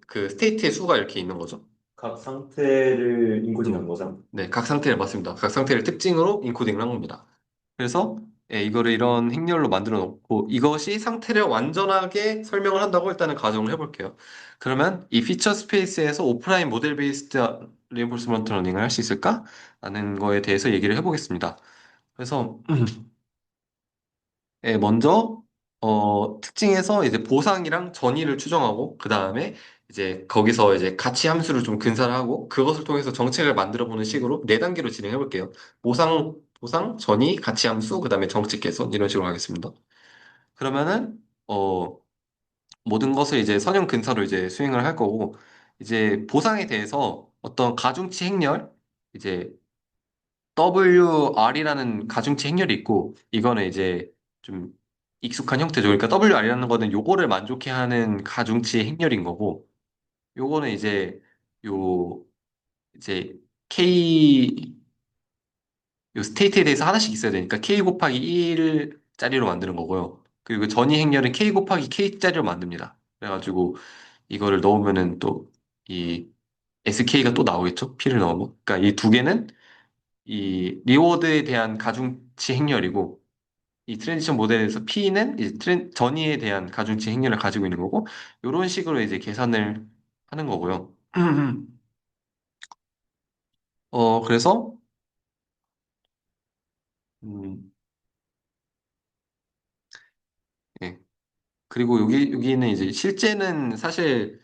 그 스테이트의 수가 이렇게 있는 거죠. 각 상태를 인코딩한 거죠. 네, 각 상태를 맞습니다. 각 상태를 특징으로 인코딩을 한 겁니다. 그래서 이거를 이런 행렬로 만들어 놓고 이것이 상태를 완전하게 설명을 한다고 일단은 가정을 해볼게요. 그러면 이 피처 스페이스에서 오프라인 모델 베이스드 리인포스먼트 러닝을 할 수 있을까? 라는 거에 대해서 얘기를 해보겠습니다. 그래서 먼저 특징에서 이제 보상이랑 전이를 추정하고 그 다음에 이제 거기서 이제 가치 함수를 좀 근사를 하고 그것을 통해서 정책을 만들어 보는 식으로 네 단계로 진행해 볼게요. 보상, 전이, 가치 함수, 그 다음에 정책 개선 이런 식으로 하겠습니다. 그러면은 모든 것을 이제 선형 근사로 이제 수행을 할 거고 이제 보상에 대해서 어떤 가중치 행렬 이제 WR이라는 가중치 행렬이 있고, 이거는 이제 좀 익숙한 형태죠. 그러니까 WR이라는 거는 요거를 만족해 하는 가중치 행렬인 거고, 요거는 요, 이제 K, 요 스테이트에 대해서 하나씩 있어야 되니까 K 곱하기 1짜리로 만드는 거고요. 그리고 전이 행렬은 K 곱하기 K짜리로 만듭니다. 그래가지고 이거를 넣으면은 또 이 SK가 또 나오겠죠? P를 넣으면. 그러니까 이 두 개는 이 리워드에 대한 가중치 행렬이고 이 트랜지션 모델에서 P는 이제 전이에 대한 가중치 행렬을 가지고 있는 거고 이런 식으로 이제 계산을 하는 거고요. 그래서 음, 예. 그리고 여기는 이제 실제는 사실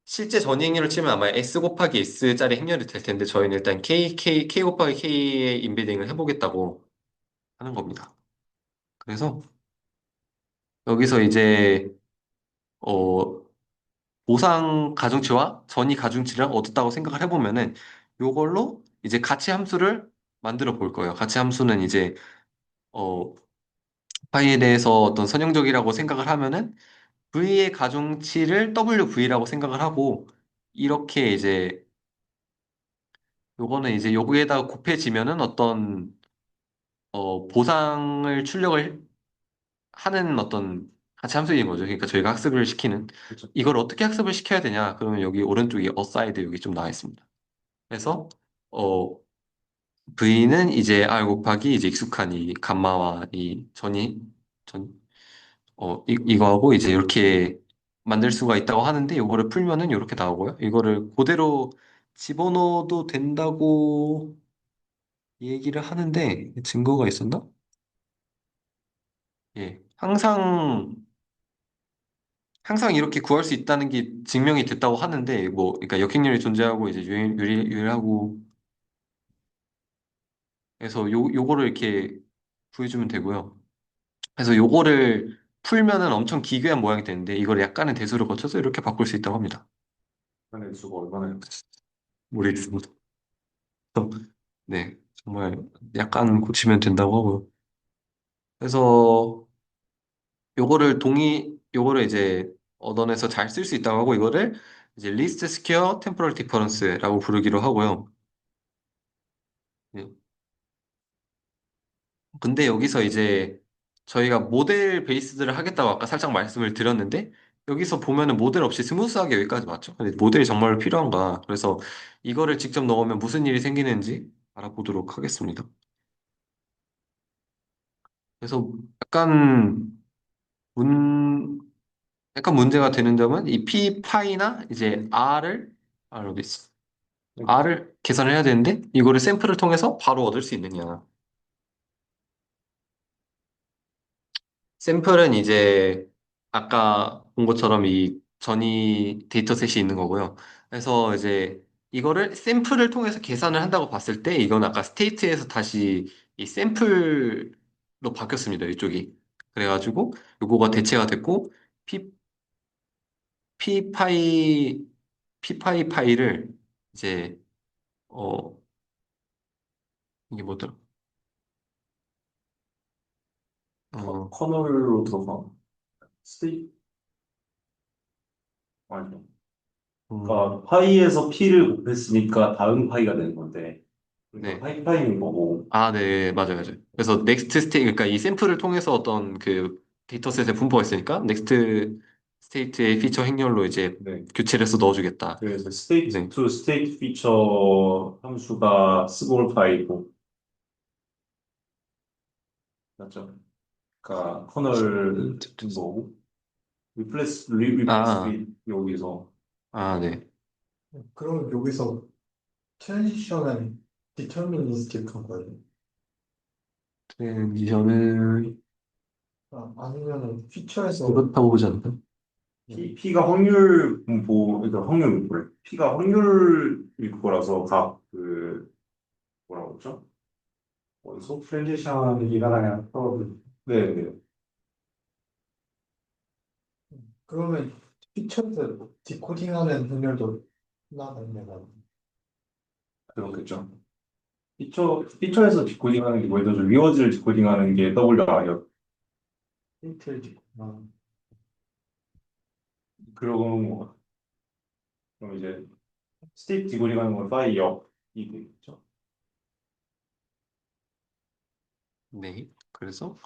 실제 전이 행렬을 치면 아마 S 곱하기 S짜리 행렬이 될 텐데 저희는 일단 K 곱하기 K의 인베딩을 해보겠다고 하는 겁니다. 그래서 여기서 이제 어, 보상 가중치와 전이 가중치를 얻었다고 생각을 해보면은 요걸로 이제 가치 함수를 만들어 볼 거예요. 가치 함수는 이제 어 파이에 대해서 어떤 선형적이라고 생각을 하면은 V의 가중치를 WV라고 생각을 하고 이렇게 이제 요거는 이제 여기에다가 곱해지면은 어떤 보상을 출력을 하는 어떤 가치 함수인 거죠. 그러니까 저희가 학습을 시키는 그렇죠. 이걸 어떻게 학습을 시켜야 되냐? 그러면 여기 오른쪽에 어사이드 여기 좀 나와 있습니다. 그래서 어 V는 이제 R 곱하기 이제 익숙한 이 감마와 이 전이 전 이거하고 이제 이렇게 만들 수가 있다고 하는데 이거를 풀면은 이렇게 나오고요. 이거를 그대로 집어넣어도 된다고 얘기를 하는데 증거가 있었나? 예. 항상 이렇게 구할 수 있다는 게 증명이 됐다고 하는데 뭐 그러니까 역행률이 존재하고 이제 유일하고 그래서 요거를 이렇게 구해주면 되고요. 그래서 요거를 풀면은 엄청 기괴한 모양이 되는데 이걸 약간의 대수를 거쳐서 이렇게 바꿀 수 있다고 합니다. 하는 수가 얼마나 모르겠습니다. 네, 정말 약간 고치면 된다고 하고요. 그래서 요거를 이제 얻어내서 잘 쓸 수 있다고 하고 이거를 이제 리스트 스퀘어 템포럴 디퍼런스라고 부르기로 하고요. 네. 근데 여기서 이제 저희가 모델 베이스드를 하겠다고 아까 살짝 말씀을 드렸는데 여기서 보면은 모델 없이 스무스하게 여기까지 맞죠? 근데 모델이 정말 필요한가? 그래서 이거를 직접 넣으면 무슨 일이 생기는지 알아보도록 하겠습니다. 그래서 문, 약간 문제가 되는 점은 이 p 파이나 이제 어디 있어? R을 계산을 해야 되는데 이거를 샘플을 통해서 바로 얻을 수 있느냐. 샘플은 이제 아까 본 것처럼 이 전이 데이터셋이 있는 거고요. 그래서 이제 이거를 샘플을 통해서 계산을 한다고 봤을 때 이건 아까 스테이트에서 다시 이 샘플로 바뀌었습니다. 이쪽이. 그래가지고 요거가 대체가 됐고 P, P파이 파이를 이제 어 이게 뭐더라? 어, 커널로 들어가 스테이 아니요. 음, 그러니까 파이에서 P를 곱했으니까 다음 파이가 되는 건데 그러니까 네. 파이 파이인 거고 아, 네, 맞아요, 맞아요. 그래서 넥스트 스테이트, 그러니까 이 샘플을 통해서 어떤 그 데이터셋의 분포가 있으니까 넥스트 스테이트의 피처 행렬로 이제 네. 교체를 해서 넣어주겠다. 그래서 스테이트 네, 투 스테이트 피처 함수가 스몰 파이고 맞죠? 그러니까 커널 뭐 리플레스 아, 여기서 아, 네. 그럼 여기서 트랜지션은 디터미니스틱한 거예요? 트랜지션은 아니면은 피처에서 그렇다고 보지 않나요? P가 확률 분포 그러니까 확률 분포래. P가 확률일 거라서 각 그 뭐라고 그러죠? 어디서? 트랜지션 일어나는 프로브. 네, 네. 그러면 피처에서 디코딩하는 확률도 나겠네요. 그렇겠죠. 피처에서 디코딩하는 게 뭐예요? 리워즈를 디코딩하는 게 WR이요. 인텔 디코딩. 그러고 뭐 그럼 이제 스테이트 디코딩하는 건 파이 역이 되겠죠. 네. 그래서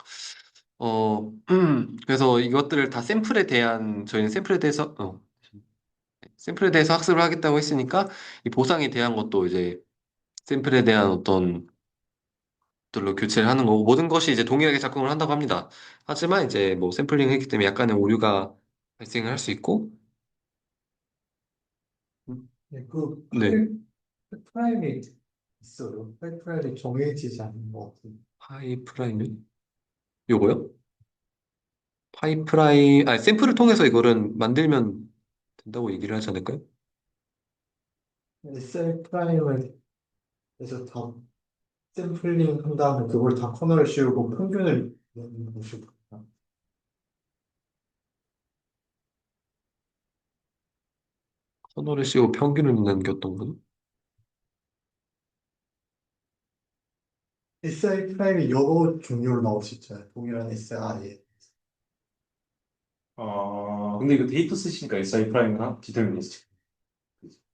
그래서 이것들을 다 저희는 샘플에 대해서 학습을 하겠다고 했으니까 이 보상에 대한 것도 이제 샘플에 대한 어떤 들로 교체를 하는 거고 모든 것이 이제 동일하게 작동을 한다고 합니다. 하지만 이제 뭐 샘플링을 했기 때문에 약간의 오류가 발생을 할 수 있고 네, 그 네. 프라임이 있어요. 프라임이 정해지지 않는 것 같아요. 파이 프라임 요거요? 파이 프라임 샘플을 통해서 이거를 만들면 된다고 얘기를 하지 않을까요? SL 프라임을 해서 다 샘플링 한 다음에 그걸 다 커널을 씌우고 평균을 내는 것이고. 선호를 씌우고 평균을 남겼던 건? SI 프라임이 여러 종류로 나올 수 있잖아요. 동일한 SI에. 근데 이거 데이터 셋이니까 SI 프라임이랑 디터미니스틱.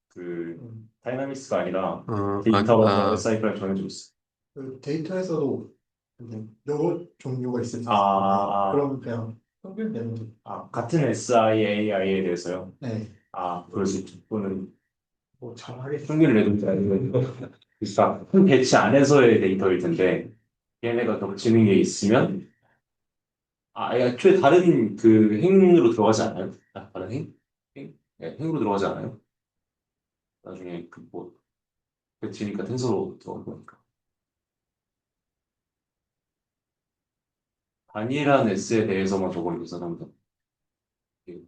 그 다이나믹스가 아니라 데이터가 SI 프라임 정해져 있어. 그 데이터에서도 근데 여러 종류가 있을 수 있어요. 아, 그럼 그냥 평균 내면 돼. 같은 SIAI에 대해서요. 네. 그럴 수 있죠. 그거는 뭐 잘하겠죠. 평균을 내든지 아니면 그러니까 큰 배치 안에서의 데이터일 텐데 얘네가 겹치는 게 있으면 애초에 다른 그 행으로 들어가지 않아요? 다른 행? 행? 네, 행으로 들어가지 않아요? 나중에 그 뭐 배치니까 텐서로 들어갈 거니까. 단일한 S에 대해서만 저걸 계산합니다. 예.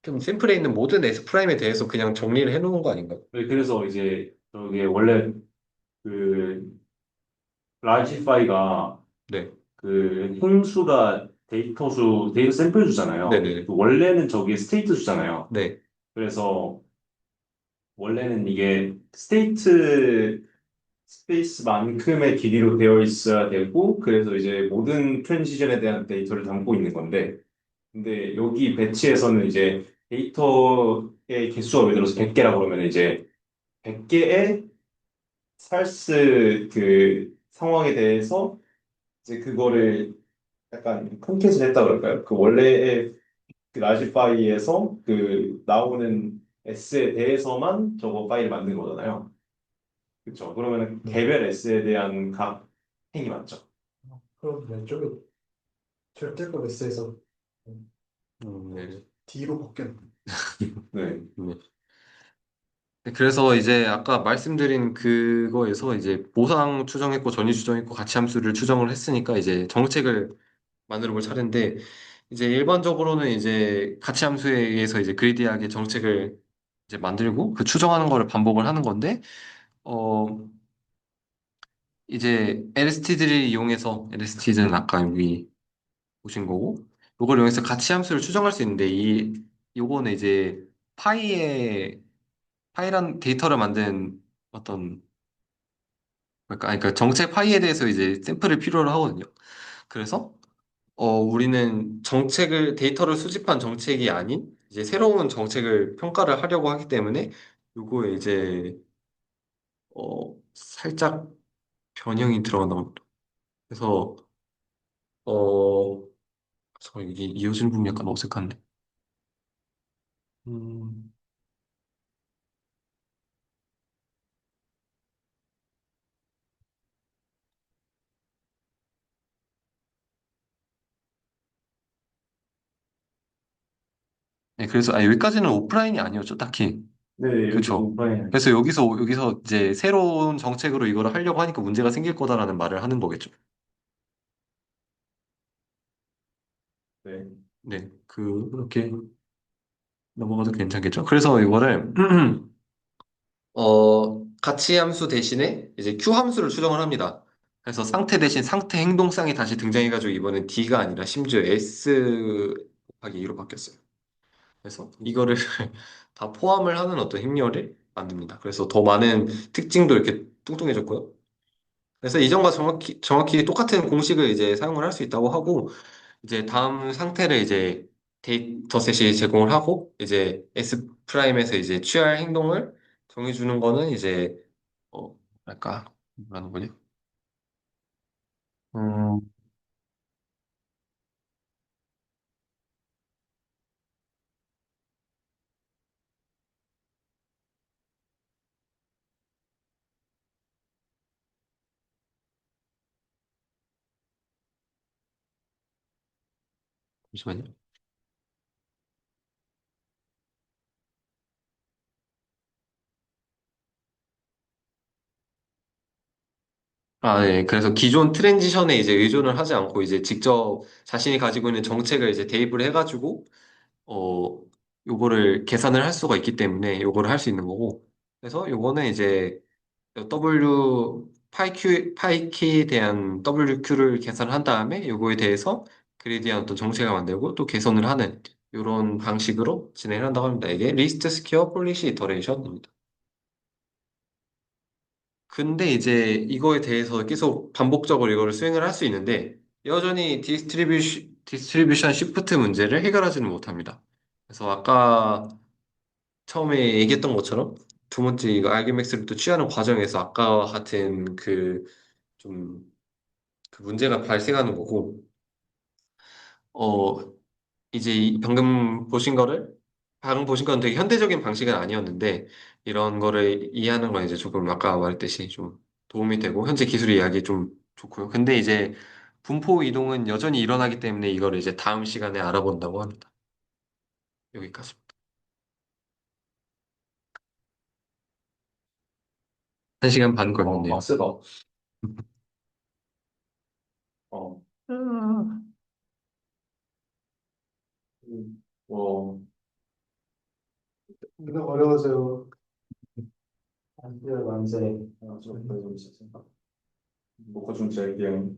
그럼 샘플에 있는 모든 S 프라임에 대해서 그냥 정리를 해놓은 거 아닌가요? 그래서 이제 저게 원래 그 라지파이가 네. 그 행수가 데이터 샘플 주잖아요. 네네. 그 원래는 저게 스테이트 주잖아요. 네. 그래서 원래는 이게 스테이트 스페이스만큼의 길이로 되어 있어야 되고, 그래서 이제 모든 트랜지션에 대한 데이터를 담고 있는 건데, 근데 여기 배치에서는 이제 데이터의 개수가 예를 들어서 100개라고 그러면 이제 100개의 살스 그 상황에 대해서 이제 그거를 약간 콘켓을 했다 그럴까요? 그 원래의 그 라지파이에서 그 나오는 S에 대해서만 저거 파일을 만든 거잖아요. 그렇죠. 그러면 개별 S에 대한 각 행이 맞죠. 그럼 왼쪽에 절대값 S에서 네. D로 바뀌었네. 네. 네. 그래서 이제 아까 말씀드린 그거에서 이제 보상 추정했고 전위 추정했고 가치 함수를 추정을 했으니까 이제 정책을 만들어 볼 차례인데 이제 일반적으로는 이제 가치 함수에 의해서 이제 그리디하게 정책을 이제 만들고 그 추정하는 거를 반복을 하는 건데 어 이제 LST들을 이용해서 LST는 아까 여기 보신 거고 이걸 이용해서 가치 함수를 추정할 수 있는데 이 요거는 이제 파이란 데이터를 만든 어떤 그러니까 정책 파이에 대해서 이제 샘플을 필요로 하거든요. 그래서 우리는 데이터를 수집한 정책이 아닌 이제 새로운 정책을 평가를 하려고 하기 때문에 요거에 이제 살짝 변형이 들어간다. 그래서 이게 이어지는 부분이 약간 어색한데. 음, 네, 그래서 여기까지는 오프라인이 아니었죠, 딱히. 네, 여기 그렇죠. 오프라인. 그래서 여기서 이제 새로운 정책으로 이거를 하려고 하니까 문제가 생길 거다라는 말을 하는 거겠죠. 네. 네, 그렇게 넘어가도 괜찮겠죠. 그래서 이거를 가치 함수 대신에 이제 Q 함수를 추정을 합니다. 그래서 상태 대신 상태 행동쌍이 다시 등장해가지고 이번엔 D가 아니라 심지어 S 곱하기 2로 바뀌었어요. 그래서 이거를 다 포함을 하는 어떤 행렬을 만듭니다. 그래서 더 많은 특징도 이렇게 뚱뚱해졌고요. 그래서 이전과 정확히 똑같은 공식을 이제 사용을 할 수 있다고 하고, 이제 다음 상태를 이제 데이터셋이 제공을 하고, 이제 S 프라임에서 이제 취할 행동을 정해주는 거는 이제, 뭐랄까, 뭐라는 거지? 음, 잠시만요. 네. 그래서 기존 트랜지션에 이제 의존을 하지 않고 이제 직접 자신이 가지고 있는 정책을 이제 대입을 해가지고, 어, 요거를 계산을 할 수가 있기 때문에 요거를 할 수 있는 거고. 그래서 요거는 이제 파이키에 대한 WQ를 계산한 다음에 요거에 대해서 그리디한 어떤 정책을 만들고 또 개선을 하는 이런 방식으로 진행을 한다고 합니다. 이게 리스트 스퀘어 폴리시 이터레이션입니다. 근데 이제 이거에 대해서 계속 반복적으로 이거를 수행을 할 수 있는데 여전히 디스트리뷰션 시프트 문제를 해결하지는 못합니다. 그래서 아까 처음에 얘기했던 것처럼 두 번째 이거 알게맥스를 또 취하는 과정에서 아까와 같은 좀 그 문제가 발생하는 거고, 어, 이제 방금 보신 건 되게 현대적인 방식은 아니었는데, 이런 거를 이해하는 건 이제 조금 아까 말했듯이 좀 도움이 되고, 현재 기술의 이야기 좀 좋고요. 근데 이제 분포 이동은 여전히 일어나기 때문에 이거를 이제 다음 시간에 알아본다고 합니다. 여기까지. 1시간 반 걸렸네요. 빡세다. 어. 어. 근데 어려워서요. 안돼 만세. 좀 그래서 녹화 좀 잘게요.